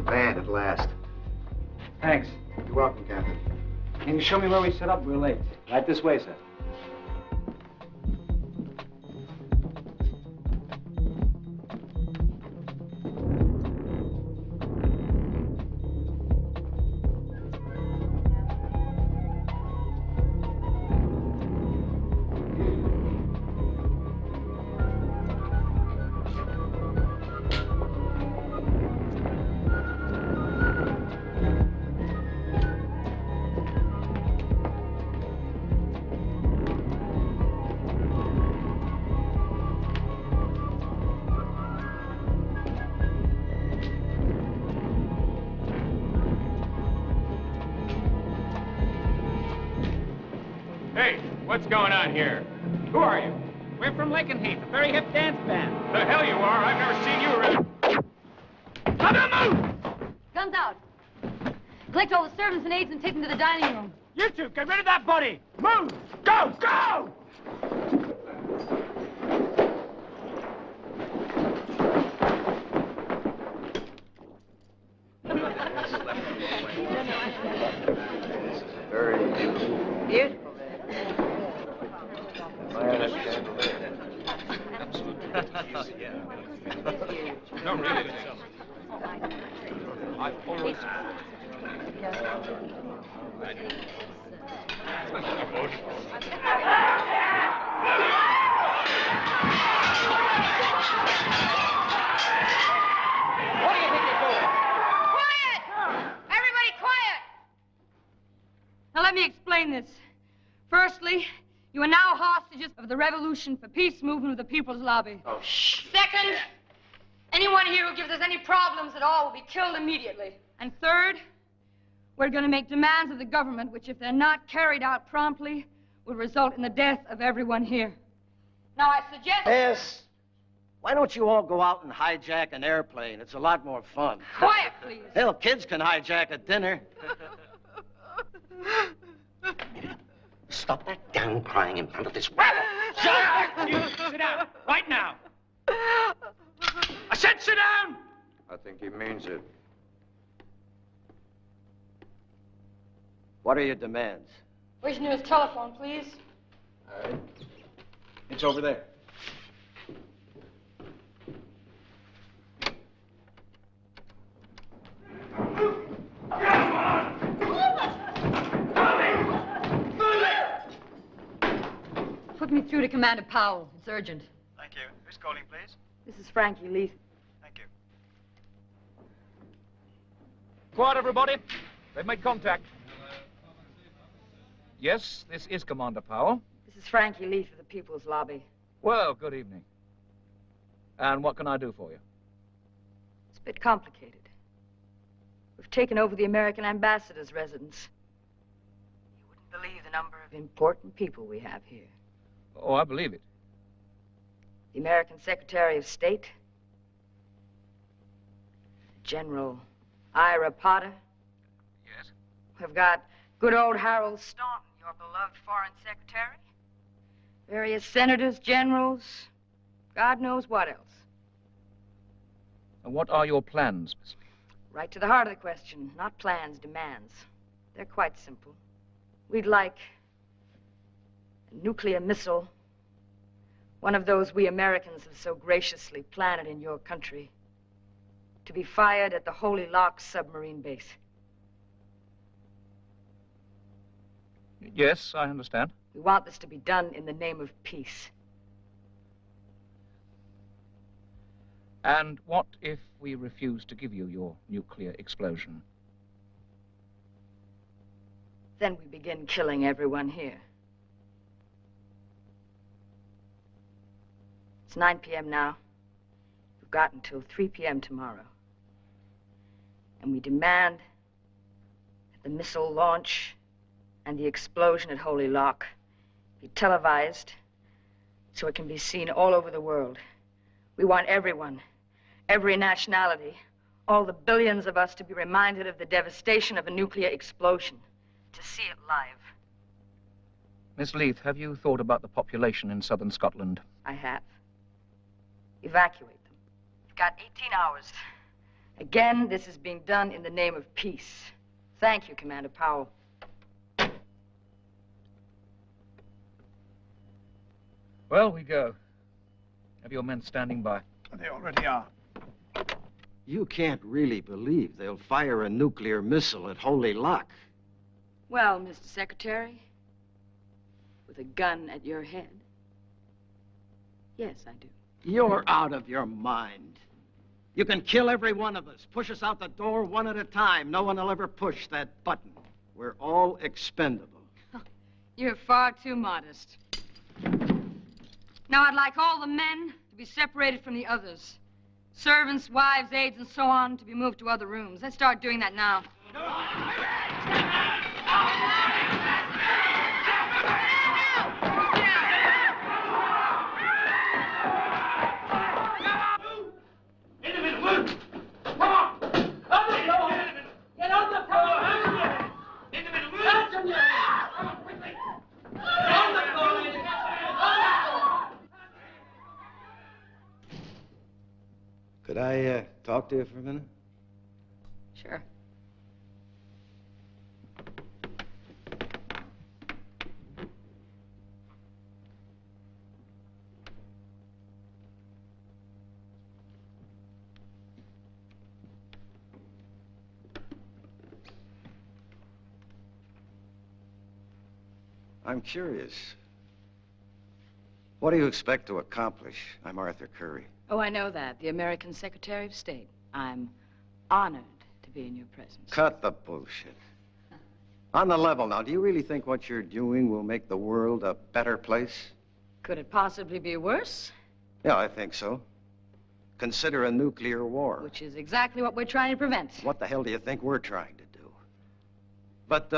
Band at last. Thanks. You're welcome, Captain. Can you show me where we set up? We're late. Right this way, sir. What's going on here? Who are you? We're from Lakenheath, a very hip dance band. The hell you are. I've never seen you around. Guns out. Collect all the servants and aides and take them to the dining room. You two, get rid of that body. Move! Go! Go! Very beautiful. Beautiful. No, really. I've always... What do you think you're doing? Quiet! Everybody quiet! Now let me explain this. Firstly, you are now hostages of the Revolution for Peace movement of the People's Lobby. Oh, shh. Second, anyone here who gives us any problems at all will be killed immediately. And third, we're going to make demands of the government which, if they're not carried out promptly, will result in the death of everyone here. Now, I suggest... Yes. Why don't you all go out and hijack an airplane? It's a lot more fun. Quiet, please. Hell, kids can hijack a dinner. Stop that damn crying in front of this rabble. Shut up! You sit down, right now. I said sit down! I think he means it. What are your demands? Where's your nearest telephone, please? All right. It's over there. Put me through to Commander Powell. It's urgent. Thank you. Who's calling, please? This is Frankie Leith. Thank you. Quiet, everybody. They've made contact. Yes, this is Commander Powell. This is Frankie Leith of the People's Lobby. Well, good evening. And what can I do for you? It's a bit complicated. We've taken over the American ambassador's residence. You wouldn't believe the number of important people we have here. Oh, I believe it. The American Secretary of State, General Ira Potter. Yes. We've got good old Harold Staunton, your beloved Foreign Secretary. Various senators, generals, God knows what else. And what are your plans, Miss Lee? Right to the heart of the question. Not plans, demands. They're quite simple. We'd like a nuclear missile, one of those we Americans have so graciously planted in your country, to be fired at the Holy Lock submarine base. Yes, I understand. We want this to be done in the name of peace. And what if we refuse to give you your nuclear explosion? Then we begin killing everyone here. It's 9 p.m. now. We've got until 3 p.m. tomorrow. And we demand that the missile launch and the explosion at Holy Lock be televised so it can be seen all over the world. We want everyone, every nationality, all the billions of us to be reminded of the devastation of a nuclear explosion, to see it live. Miss Leith, have you thought about the population in southern Scotland? I have. Evacuate them. You've got 18 hours. Again, this is being done in the name of peace. Thank you, Commander Powell. Well, we go. Have your men standing by. They already are. You can't really believe they'll fire a nuclear missile at Holy Lock. Well, Mr. Secretary, with a gun at your head, yes, I do. You're out of your mind. You can kill every one of us. Push us out the door one at a time. No one will ever push that button. We're all expendable. You're far too modest. Now, I'd like all the men to be separated from the others. Servants, wives, aides, and so on to be moved to other rooms. Let's start doing that now. to you for a minute? Sure. I'm curious. What do you expect to accomplish? I'm Arthur Curry. Oh, I know that. The American Secretary of State. I'm honored to be in your presence. Cut the bullshit. On the level now, do you really think what you're doing will make the world a better place? Could it possibly be worse? Yeah, I think so. Consider a nuclear war. Which is exactly what we're trying to prevent. What the hell do you think we're trying to do? But,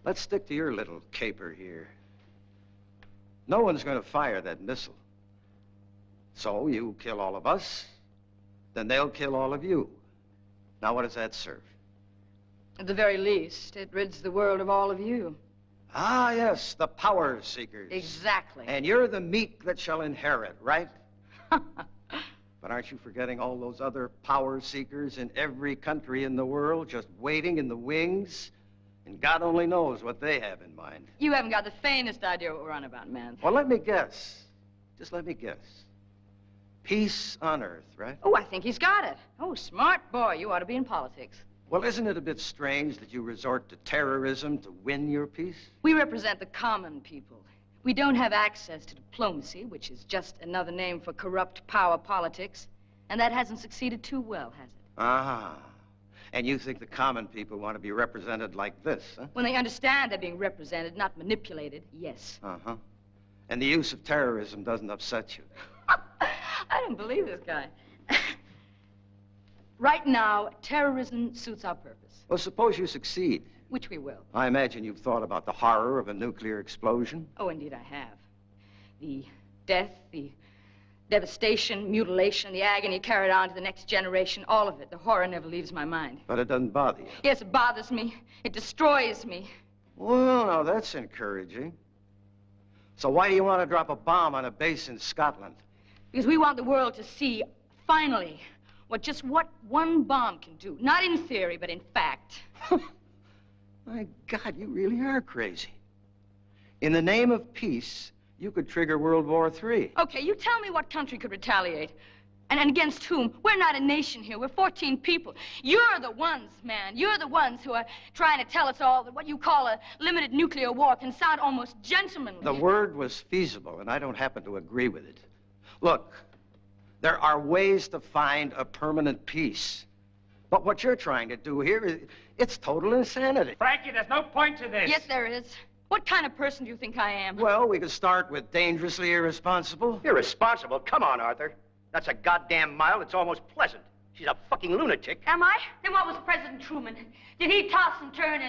let's stick to your little caper here. No one's going to fire that missile. So you kill all of us, then they'll kill all of you. Now, what does that serve? At the very least, it rids the world of all of you. Ah, yes, the power seekers. Exactly. And you're the meek that shall inherit, right? But aren't you forgetting all those other power seekers in every country in the world just waiting in the wings? And God only knows what they have in mind. You haven't got the faintest idea what we're on about, man. Well, let me guess. Just let me guess. Peace on earth, right? Oh, I think he's got it. Oh, smart boy. You ought to be in politics. Well, isn't it a bit strange that you resort to terrorism to win your peace? We represent the common people. We don't have access to diplomacy, which is just another name for corrupt power politics. And that hasn't succeeded too well, has it? Ah. And you think the common people want to be represented like this, huh? When they understand they're being represented, not manipulated, yes. Uh-huh. And the use of terrorism doesn't upset you? I don't believe this guy. Right now, terrorism suits our purpose. Well, suppose you succeed. Which we will. I imagine you've thought about the horror of a nuclear explosion. Oh, indeed I have. The death, the devastation, mutilation, the agony carried on to the next generation, all of it. The horror never leaves my mind. But it doesn't bother you. Yes, it bothers me. It destroys me. Well, now that's encouraging. So why do you want to drop a bomb on a base in Scotland? Because we want the world to see, finally, what one bomb can do. Not in theory, but in fact. My God, you really are crazy. In the name of peace, you could trigger World War III. Okay, you tell me what country could retaliate. And against whom? We're not a nation here. We're 14 people. You're the ones, man. You're the ones who are trying to tell us all that what you call a limited nuclear war can sound almost gentlemanly. The word was feasible, and I don't happen to agree with it. Look, there are ways to find a permanent peace. But what you're trying to do here it's total insanity. Frankie, there's no point to this. Yes, there is. What kind of person do you think I am? Well, we could start with dangerously irresponsible. Irresponsible? Come on, Arthur. That's a goddamn mile. It's almost pleasant. She's a fucking lunatic. Am I? Then what was President Truman? Did he toss and turn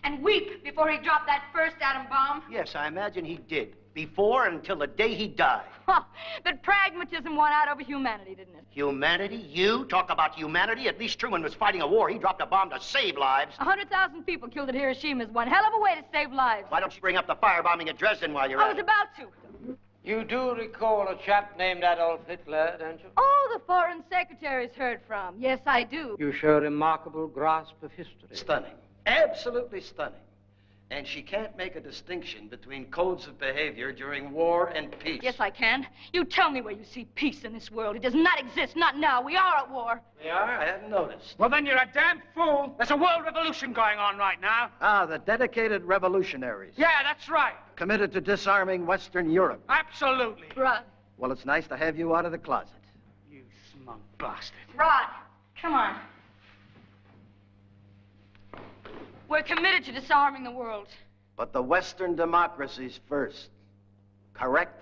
and weep before he dropped that first atom bomb? Yes, I imagine he did. Before and until the day he died. Huh. But pragmatism won out over humanity, didn't it? Humanity? You talk about humanity? At least Truman was fighting a war. He dropped a bomb to save lives. 100,000 people killed at Hiroshima is one hell of a way to save lives. Why don't you bring up the firebombing at Dresden while you're I at was it? about to. You do recall a chap named Adolf Hitler, don't you? Oh, the foreign secretary's heard from. Yes, I do. You show remarkable grasp of history. Stunning. Absolutely stunning. And she can't make a distinction between codes of behavior during war and peace. Yes, I can. You tell me where you see peace in this world. It does not exist, not now. We are at war. We are? I hadn't noticed. Well, then you're a damn fool. There's a world revolution going on right now. Ah, the dedicated revolutionaries. Yeah, that's right. Committed to disarming Western Europe. Absolutely. Rod. Well, it's nice to have you out of the closet. You smug bastard. Rod, come on. We're committed to disarming the world. But the Western democracies first. Correct?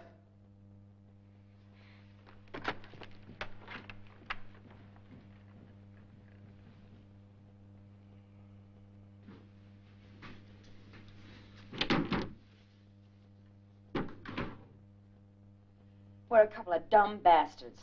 We're a couple of dumb bastards.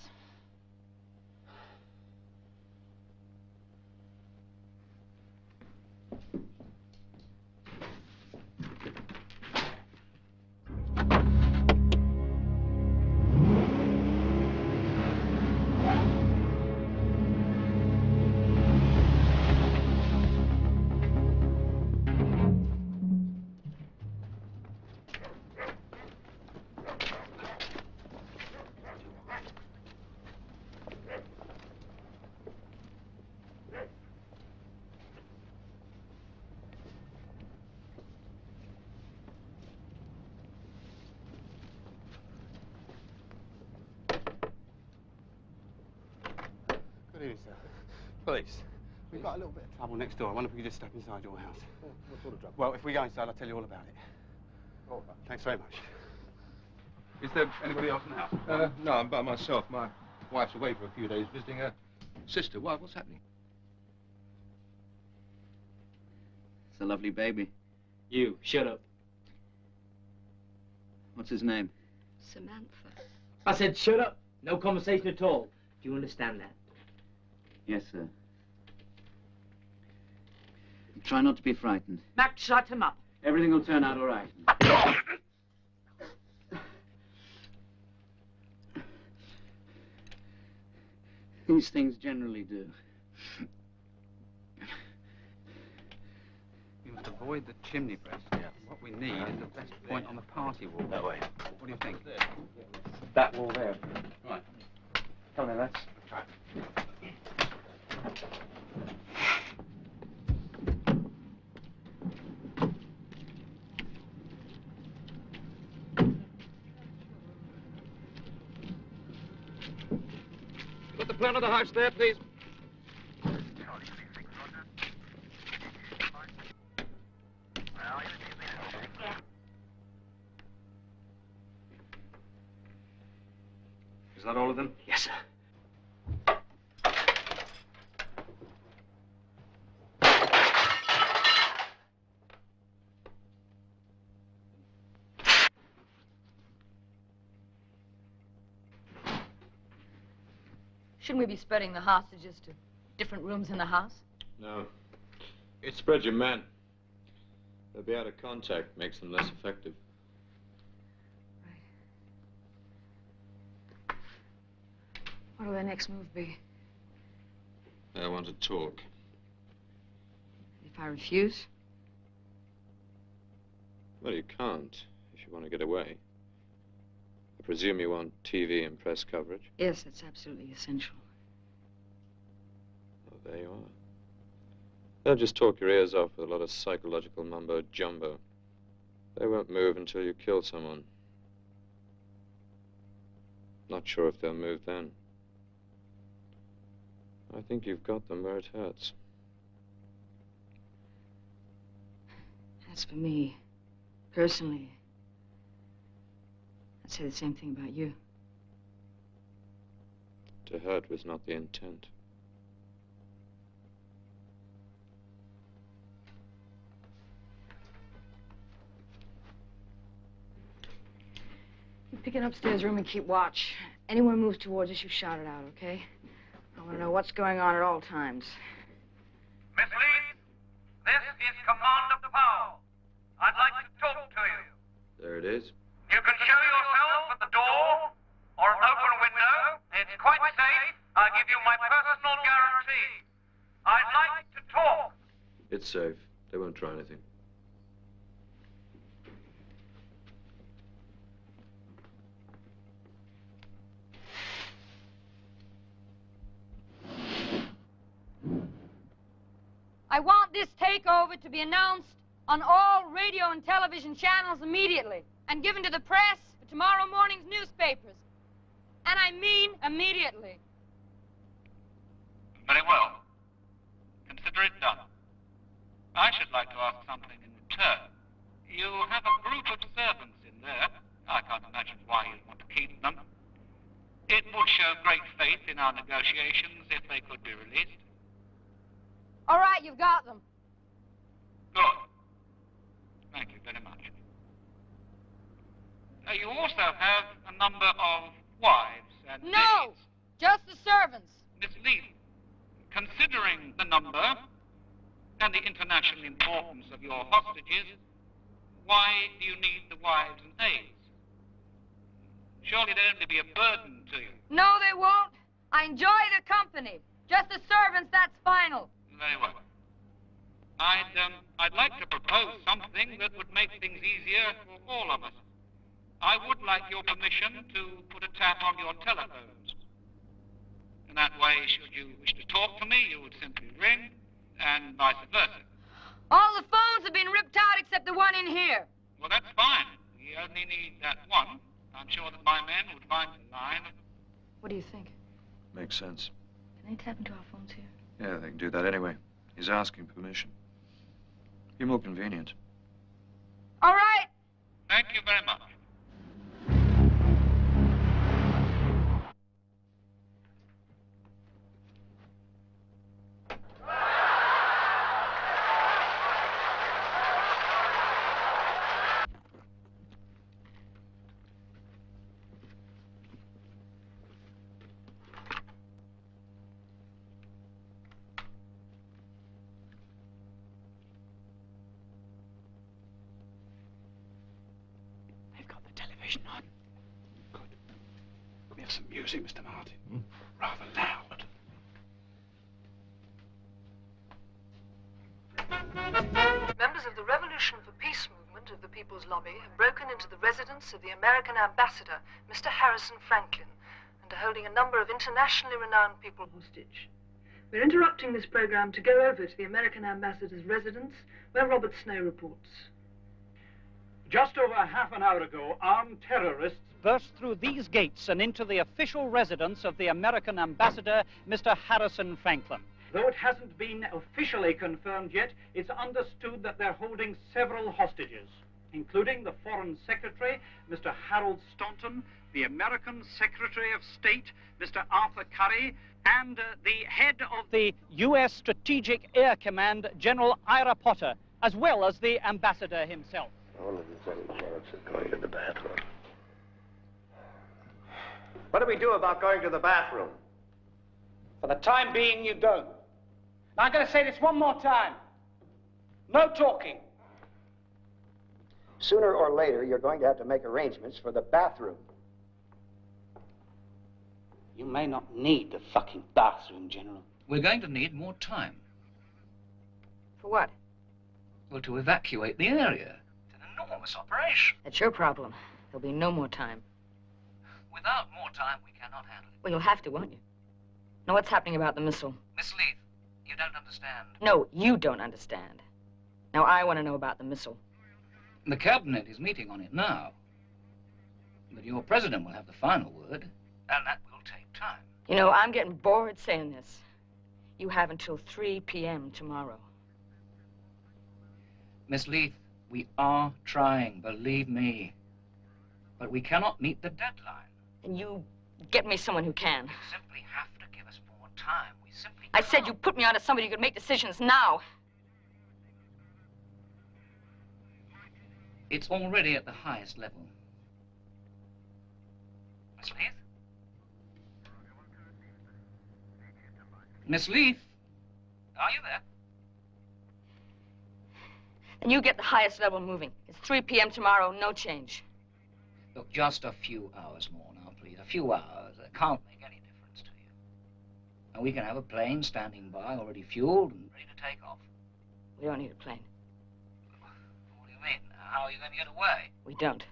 doing, sir? Police. We've got a little bit of trouble next door. I wonder if we could just step inside your house. What sort of trouble? Well, if we go inside, I'll tell you all about it. Oh, Thanks very much. Is there anybody else in the house? no, I'm by myself. My wife's away for a few days visiting her sister. Why, what's happening? It's a lovely baby. You, shut up. What's his name? Samantha. I said shut up. No conversation at all. Do you understand that? Yes, sir. Try not to be frightened. Max, shut him up. Everything will turn out all right. These things generally do. You must avoid the chimney breast. Yeah. What we need is the best point on the party wall. That way. What do you think? That wall there. Right. Come on, lads. Try. Put the plan of the house there, please. Is that all of them? Yes, sir. Shouldn't we be spreading the hostages to different rooms in the house? No. It spreads your men. They'll be out of contact, makes them less effective. What will their next move be? I want to talk. If I refuse? Well, you can't if you want to get away. I presume you want TV and press coverage? Yes, that's absolutely essential. Oh, there you are. They'll just talk your ears off with a lot of psychological mumbo-jumbo. They won't move until you kill someone. Not sure if they'll move then. I think you've got them where it hurts. As for me, personally, I'd say the same thing about you. To hurt was not the intent. You pick an upstairs room and keep watch. Anyone moves towards us, you shout it out, okay? I want to know what's going on at all times. Miss Lee, this is Commander Powell. I'd like to talk to you. There it is. You can show yourself at the door or an open window. It's quite safe. I give you my personal guarantee. I'd like to talk. It's safe. They won't try anything. I want this takeover to be announced on all radio and television channels immediately and given to the press for tomorrow morning's newspapers. And I mean immediately. Very well. Consider it done. I should like to ask something in return. You have a group of servants in there. I can't imagine why you'd want to keep them. It would show great faith in our negotiations if they could be released. All right, you've got them. Good. Thank you very much. You also have a number of wives and No! Just the servants. Miss Lee, considering the number and the international importance of your hostages, why do you need the wives and aides? Surely they'd only be a burden to you. No, they won't. I enjoy their company. Just the servants, that's final. Very well. I'd like to propose something that would make things easier for all of us. I would like your permission to put a tap on your telephones. In that way, should you wish to talk to me, you would simply ring, and vice versa. All the phones have been ripped out except the one in here. Well, that's fine. We only need that one. I'm sure that my men would find the line. What do you think? Makes sense. Can they tap into our phones here? Yeah, they can do that anyway. He's asking permission. Be more convenient. All right. Thank you very much. They've got the television on. Good. Could we have some music, Mr. Martin? Rather loud. Members of the Revolution for Peace movement of the People's Lobby have broken into the residence of the American ambassador, Mr. Harrison Franklin, and are holding a number of internationally renowned people hostage. We're interrupting this program to go over to the American ambassador's residence, where Robert Snow reports. Just over half an hour ago, armed terrorists burst through these gates and into the official residence of the American ambassador, Mr. Harrison Franklin. Though it hasn't been officially confirmed yet, it's understood that they're holding several hostages, including the Foreign Secretary, Mr. Harold Staunton, the American Secretary of State, Mr. Arthur Curry, and the head of the U.S. Strategic Air Command, General Ira Potter, as well as the ambassador himself. All of these other clowns are going to the bathroom. What do we do about going to the bathroom? For the time being, you don't. Now, I'm going to say this one more time. No talking. Sooner or later, you're going to have to make arrangements for the bathroom. You may not need the fucking bathroom, General. We're going to need more time. For what? Well, to evacuate the area. It's an enormous operation. That's your problem. There'll be no more time. Without more time, we cannot handle it. Well, you'll have to, won't you? Now, what's happening about the missile? Miss Leith, you don't understand. No, you don't understand. Now, I want to know about the missile. The cabinet is meeting on it now. But your president will have the final word, and that will take time. You know, I'm getting bored saying this. You have until 3 p.m. tomorrow. Miss Leith, we are trying, believe me. But we cannot meet the deadline. And you get me someone who can. You simply have to give us more time. We simply I said you put me onto somebody who could make decisions now. It's already at the highest level. Miss Leith? Miss Leith? Are you there? And you get the highest level moving. It's 3 p.m. tomorrow, no change. Look, just a few hours more now, please. A few hours. It can't make any difference to you. And we can have a plane standing by, already fueled and ready to take off. We don't need a plane. What do you mean? How are you going to get away? We don't.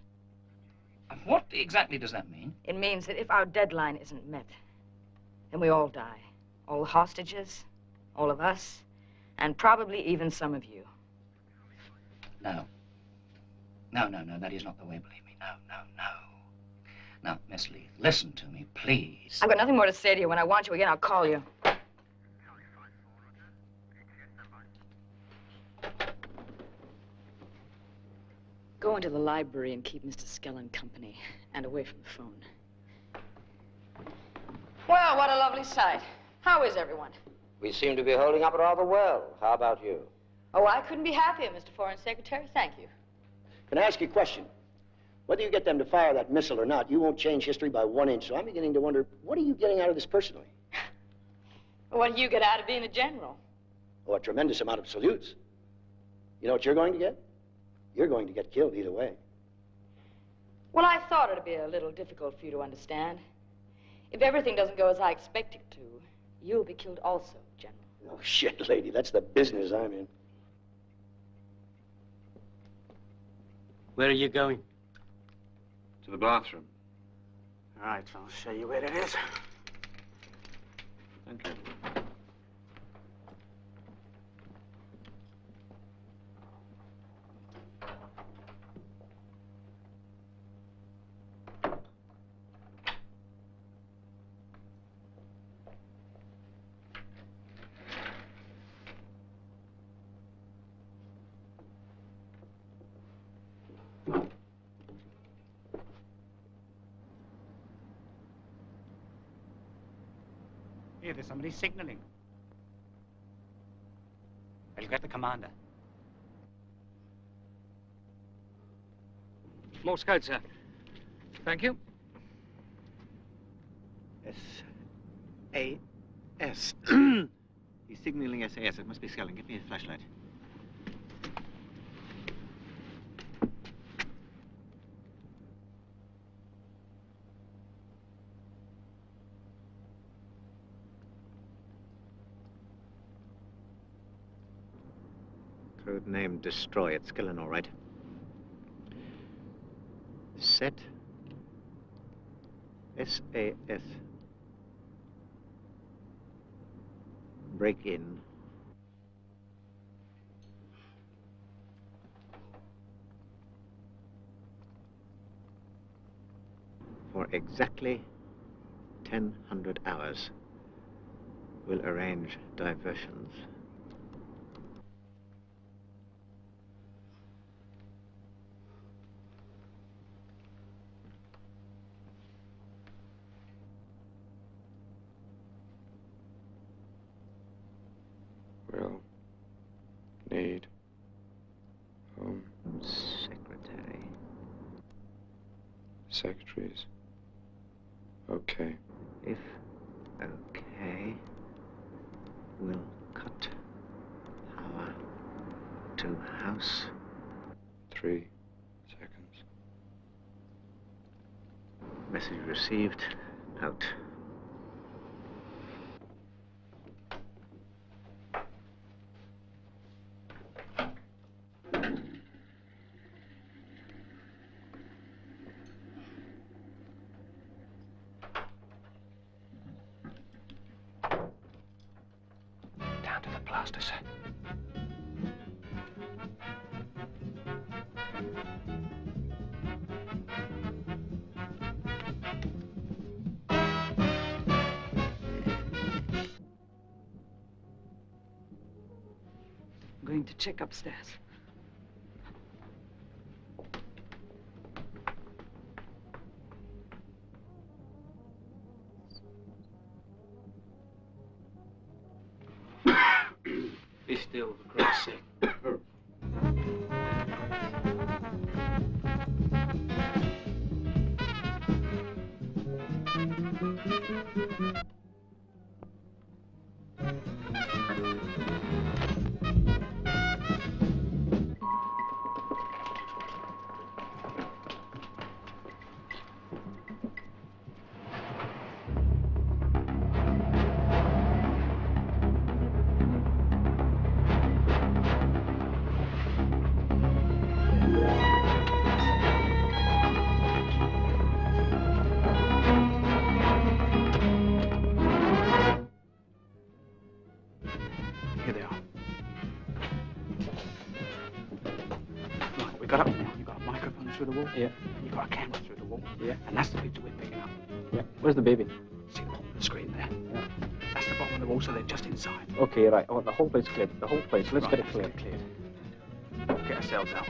And what exactly does that mean? It means that if our deadline isn't met, then we all die. All the hostages, all of us, and probably even some of you. No. No, that is not the way, believe me. No. Now, Miss Leith, listen to me, please. I've got nothing more to say to you. When I want you again, I'll call you. Go into the library and keep Mr. Skellen company, and away from the phone. Well, what a lovely sight. How is everyone? We seem to be holding up rather well. How about you? Oh, I couldn't be happier, Mr. Foreign Secretary. Thank you. Can I ask you a question? Whether you get them to fire that missile or not, you won't change history by 1 inch. So I'm beginning to wonder, what are you getting out of this personally? What do you get out of being a general? Oh, a tremendous amount of salutes. You know what you're going to get? You're going to get killed either way. Well, I thought it'd be a little difficult for you to understand. If everything doesn't go as I expect it to, you'll be killed also, General. Oh, shit, lady. That's the business I'm in. Where are you going? To the bathroom. All right, I'll show you where it is. Thank you. Here, there's somebody signaling. I'll get the commander. Morse code, sir. Thank you. SAS. He's signaling SAS. It must be Skellen. Give me a flashlight. Code name Destroy. It's Skellen, all right. Set. SAS. Break in. For exactly 1000 hours. We'll arrange diversions. Will need home secretary. Secretaries. Okay. If okay, we'll cut power to house. 3 seconds. Message received. Out. Down to the plaster, sir. I'm going to check upstairs. Be still, for Christ's sake. Here they are. Right, we got up now. You got a microphone through the wall? Yeah. And you got a camera through the wall? Yeah. And that's the picture we're picking up. Yeah. Where's the baby? See the bottom of the screen there? Yeah. That's the bottom of the wall, so they're just inside. Okay, right. I want the whole place cleared. The whole place. Let's Right, get it cleared. cleared. Get ourselves out.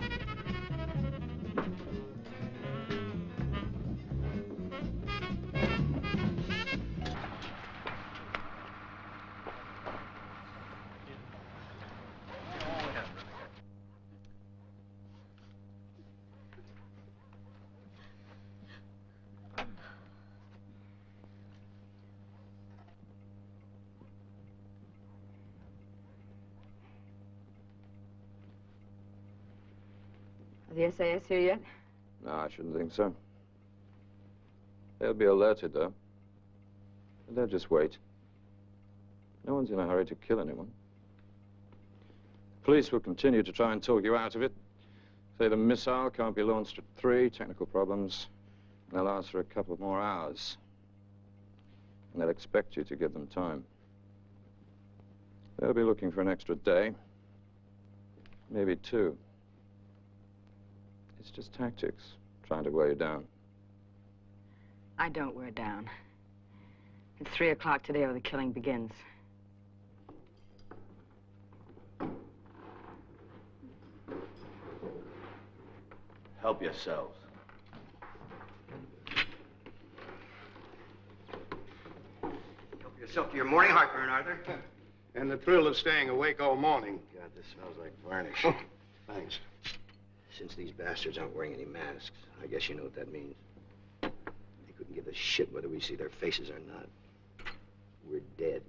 Are the SAS here yet? No, I shouldn't think so. They'll be alerted, though. But they'll just wait. No one's in a hurry to kill anyone. Police will continue to try and talk you out of it. Say the missile can't be launched at 3, technical problems. And they'll ask for a couple more hours. And they'll expect you to give them time. They'll be looking for an extra day. Maybe 2. It's just tactics, trying to wear you down. I don't wear down. It's 3 o'clock today or the killing begins. Help yourselves. Help yourself to your morning heartburn, Arthur. And the thrill of staying awake all morning. God, this smells like varnish. Thanks. Since these bastards aren't wearing any masks, I guess you know what that means. They couldn't give a shit whether we see their faces or not. We're dead.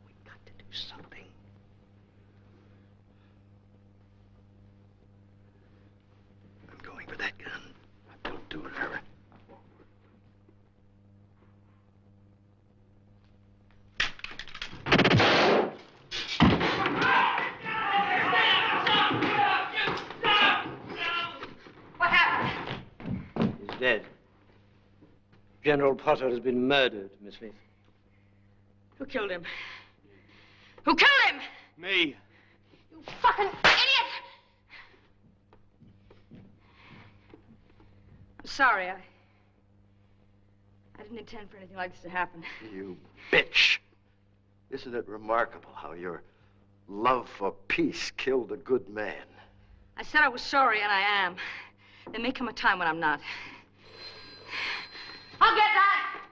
We've got to do something. I'm going for that gun. Don't do it, Harry. Dead. General Potter has been murdered, Miss Leith. Who killed him? Who killed him? Me. You fucking idiot! I'm sorry, I didn't intend for anything like this to happen. You bitch. Isn't it remarkable how your love for peace killed a good man? I said I was sorry, and I am. There may come a time when I'm not. I'll get that!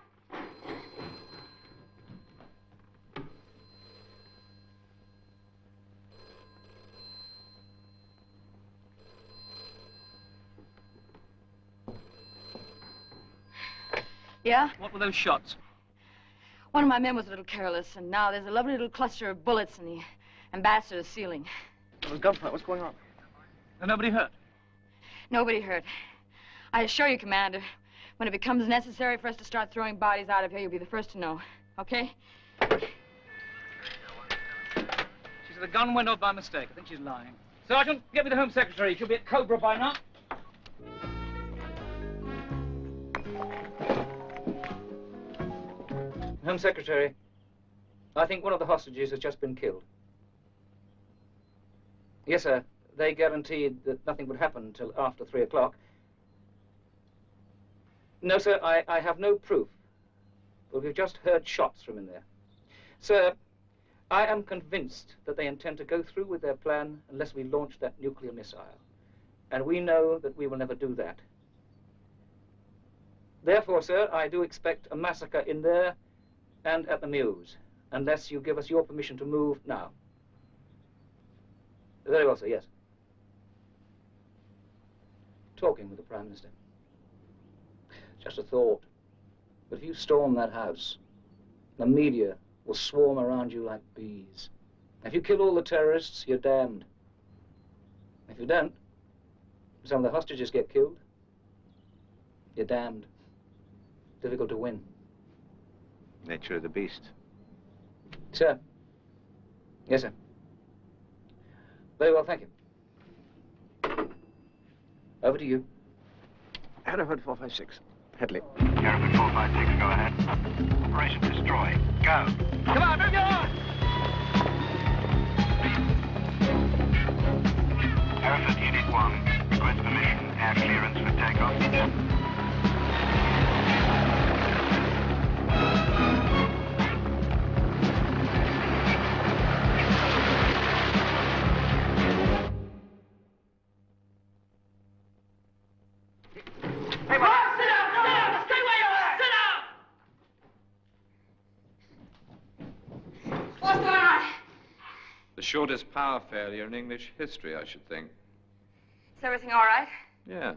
Yeah? What were those shots? One of my men was a little careless, and now there's a lovely little cluster of bullets in the ambassador's ceiling. There was gunfire. What's going on? And nobody hurt? Nobody hurt. I assure you, Commander, when it becomes necessary for us to start throwing bodies out of here, you'll be the first to know. Okay? She said the gun went off by mistake. I think she's lying. Sergeant, get me the Home Secretary. She'll be at Cobra by now. Home Secretary, I think one of the hostages has just been killed. Yes, sir. They guaranteed that nothing would happen until after 3 o'clock. No, sir, I have no proof. But we've just heard shots from in there. Sir, I am convinced that they intend to go through with their plan unless we launch that nuclear missile. And we know that we will never do that. Therefore, sir, I do expect a massacre in there and at the Mews, unless you give us your permission to move now. Very well, sir, yes. Talking with the Prime Minister. Just a thought. But if you storm that house, the media will swarm around you like bees. If you kill all the terrorists, you're damned. If you don't, some of the hostages get killed, you're damned. Difficult to win. Nature of the beast. Sir. Yes, sir. Very well, thank you. Over to you. Hereford 456. Headley. Hereford 456, go ahead. Operation Destroy. Go. Come on, move your arms! Hereford Unit 1, request permission, air clearance for takeoff. The shortest power failure in English history, I should think. Is everything all right? Yeah,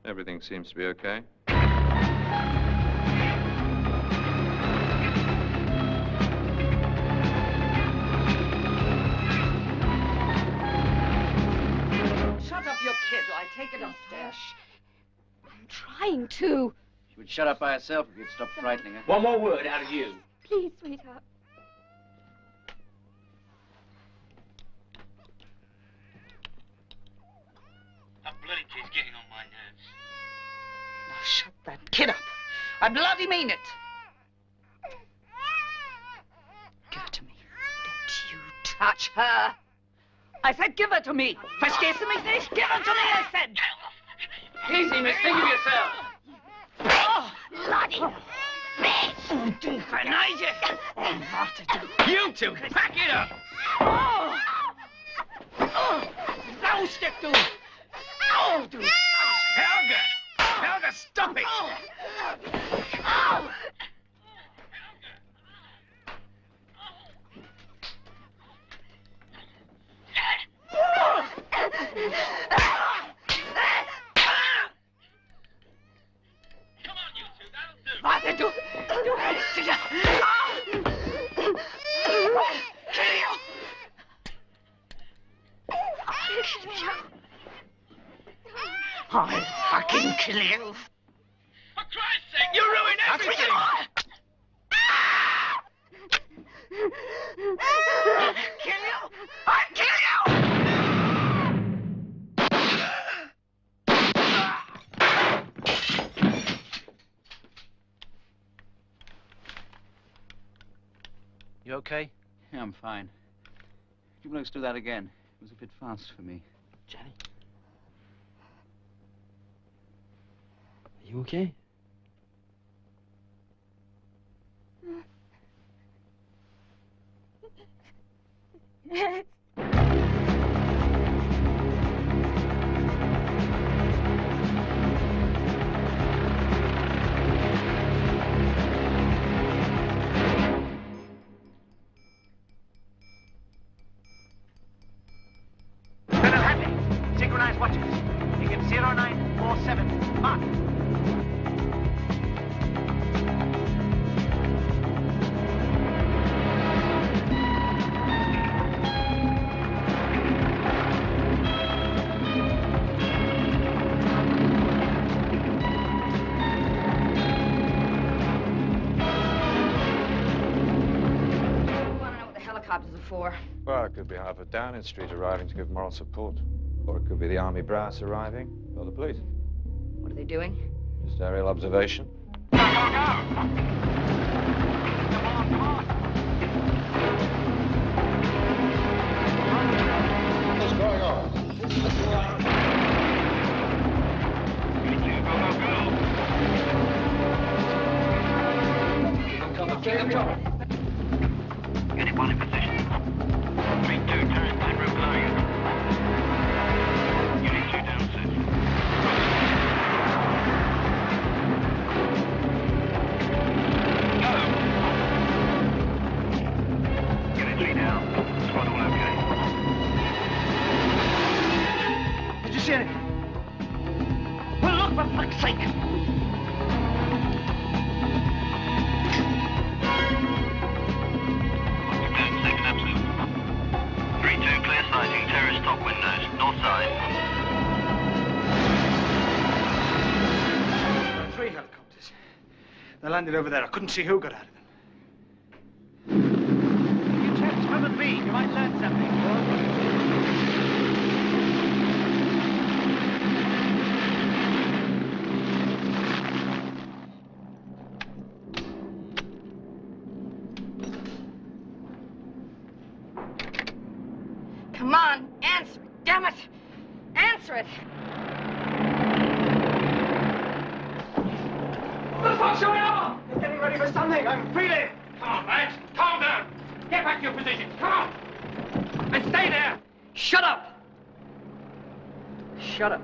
everything seems to be okay. Shut up, your kid, or I take it upstairs. I'm trying to. She would shut up by herself if you'd stop frightening her. One more word out of you. Please, sweetheart. That bloody kid's getting on my nerves. Now shut that kid up. I bloody mean it. Give it to me. Don't you touch her. I said give it to me. Verstehst du mich nicht? Give it to me, I said. Easy, miss. Think of yourself. Oh, bloody bitch. Oh, du Verneige. Oh, warte, du. You two, pack it up. Oh. Oh, Saustück, du. Oh, du Helga! Helga, stop it! Warte, du hältst dich! I'll fucking kill you. For Christ's sake, you ruined everything! I'll kill you! I'll kill you! You okay? Yeah, I'm fine. You blokes do that again. It was a bit fast for me. Johnny? Are you okay? Yes. Synchronized watches. Ticket 0947. Mark. For. Well, it could be Harvard Downing Street arriving to give moral support. Or it could be the army brass arriving, or the police. What are they doing? Just aerial observation. What's going on? Anyone in position? 3-2, turret line room below you. Unit 2 down, sir. Go! Unit 3 down. Squad all okay. Did you see anything? Well, look, for fuck's sake! Second absolute. 3-2, clear sighting, terrace top windows, north side. 3 helicopters. They landed over there. I couldn't see who got out of them. You chaps, come with me. You might learn something. Come on, answer it, damn it! Answer it! What the fuck's going on? You're getting ready for something. I'm feeling. Come on, lads. Calm down. Get back to your positions. Come on. And stay there. Shut up! Shut up.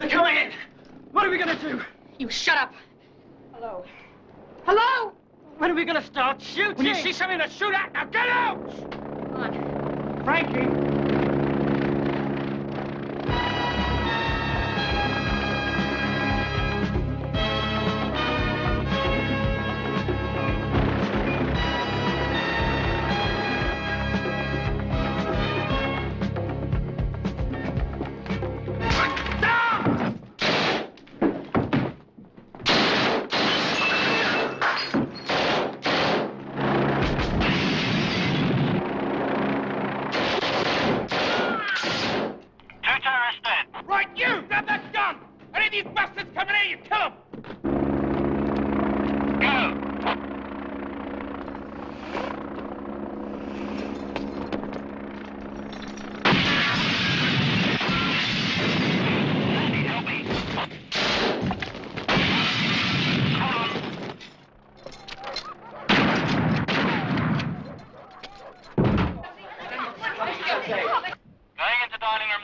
They're coming in. What are we going to do? You shut up! Hello. Hello! When are we going to start shooting? When you see something to shoot at, now get out! Come on. Frankie.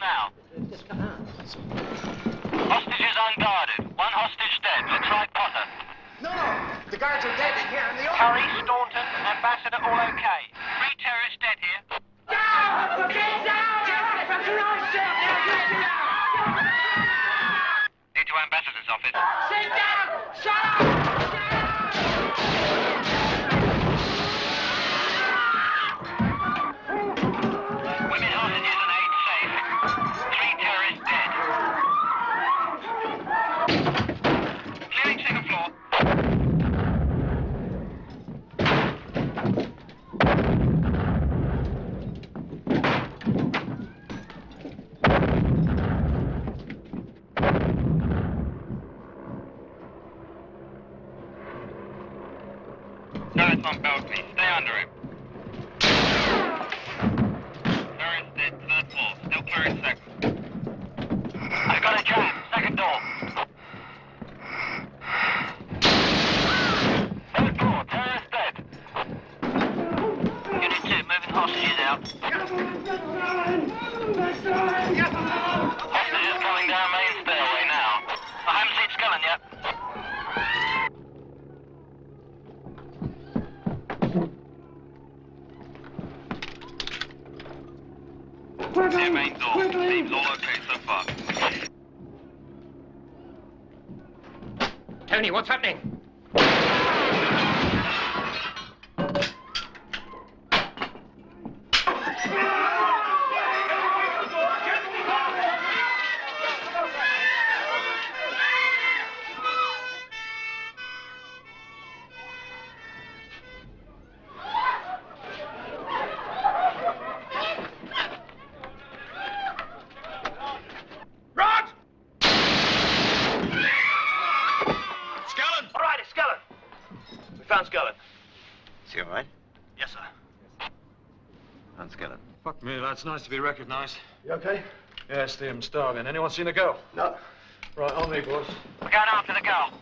now. Hostages unguarded. One hostage dead. Looks like Potter. No, the guards are dead in here in the open. Curry, Staunton, Ambassador, all okay. 3 terrorists dead here. Down! Get down! Get yourself! Need to Ambassador's office. Sit down! Shut up! Women hostages and aid safe. 3 terrorists dead. Clearing second floor. Turrets on balcony. Stay under him. Turrets dead. 3rd floor. Still clearing second. I've got a jam. Second door. 3rd floor. Terrorist dead. Unit 2, moving hostages out. Hostages coming down main stairway now. I haven't seen Skellen yet. Near main door. Seems all okay so far. Tony, what's happening? It's nice to be recognized. You okay? Yes, I'm starving. Anyone seen a girl? No. Right, on me, boys. We're going after the girl.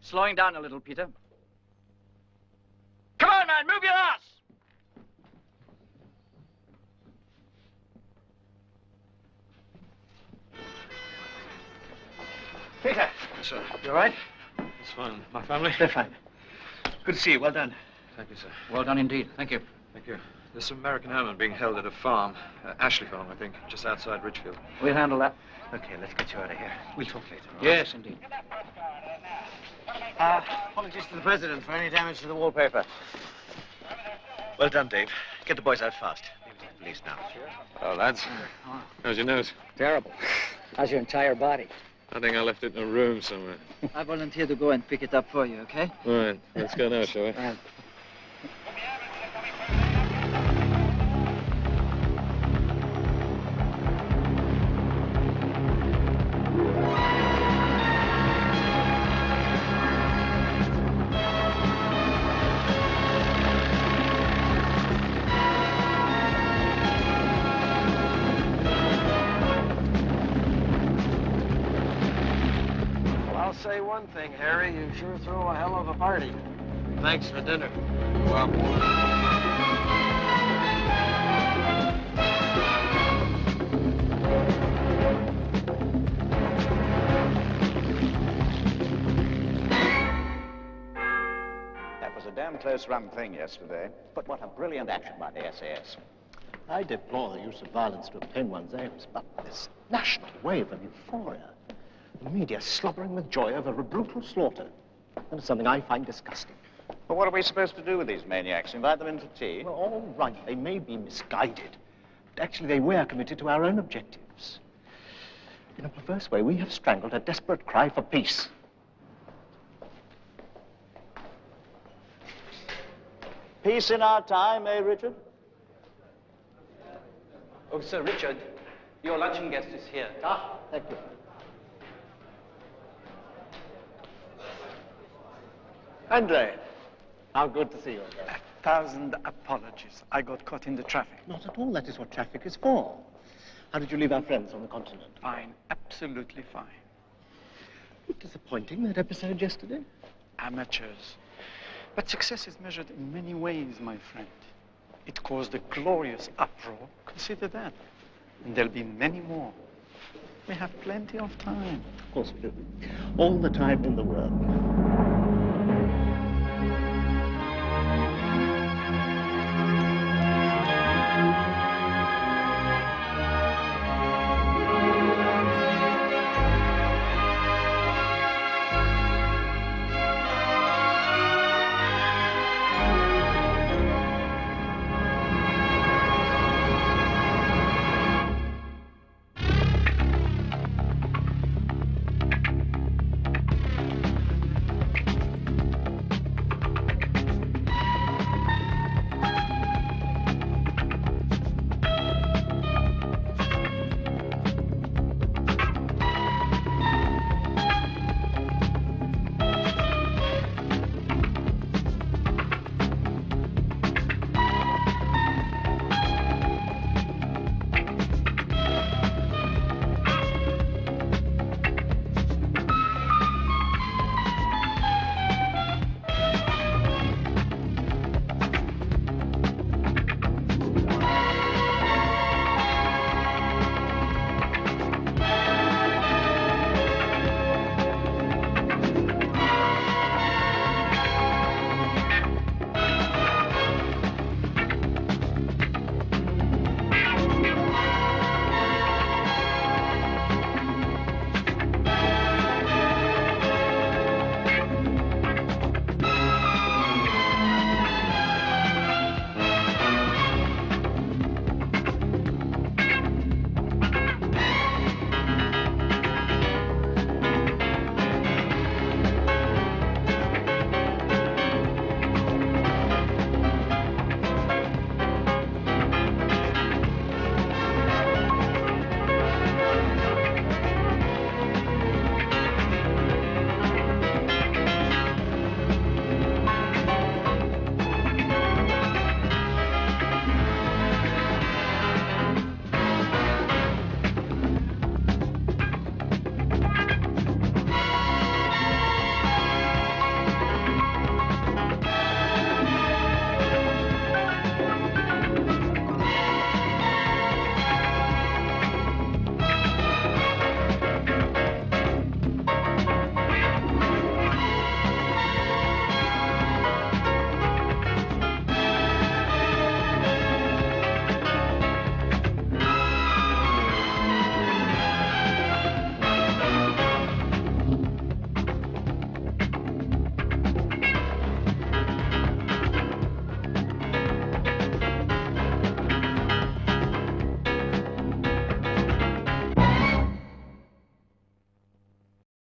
Slowing down a little, Peter. Come on, man, move your ass! Peter. Yes, sir. You all right? It's fine. My family? They're fine. Good to see you. Well done. Thank you, sir. Well done indeed. Thank you. Thank you. There's some American airmen being held at a farm, Ashley Farm, I think, just outside Ridgefield. We'll handle that. Okay, let's get you out of here. We'll talk later. all right? Yes, indeed. Apologies to the President for any damage to the wallpaper. Well done, Dave. Get the boys out fast. Leave it to the police now. Oh, lads. How's your nose? Terrible. How's your entire body? I think I left it in a room somewhere. I volunteer to go and pick it up for you, okay? All right, let's go now, shall we? Say one thing, Harry, you sure throw a hell of a party. Thanks for dinner. Well, that was a damn close run thing yesterday. But what a brilliant action by the SAS. I deplore the use of violence to obtain one's aims, but this national wave of euphoria, the media slobbering with joy over a brutal slaughter, that is something I find disgusting. But what are we supposed to do with these maniacs? Invite them into tea? Well, all right, they may be misguided, but actually they were committed to our own objectives. In a perverse way, we have strangled a desperate cry for peace. Peace in our time, eh, Richard? Oh, Sir Richard, your luncheon guest is here. Ah, thank you. Andre, how good to see you again. 1,000 apologies. I got caught in the traffic. Not at all. That is what traffic is for. How did you leave our friends on the continent? Fine. Absolutely fine. Disappointing, that episode yesterday. Amateurs. But success is measured in many ways, my friend. It caused a glorious uproar. Consider that. And there'll be many more. We have plenty of time. Of course we do. All the time in the world.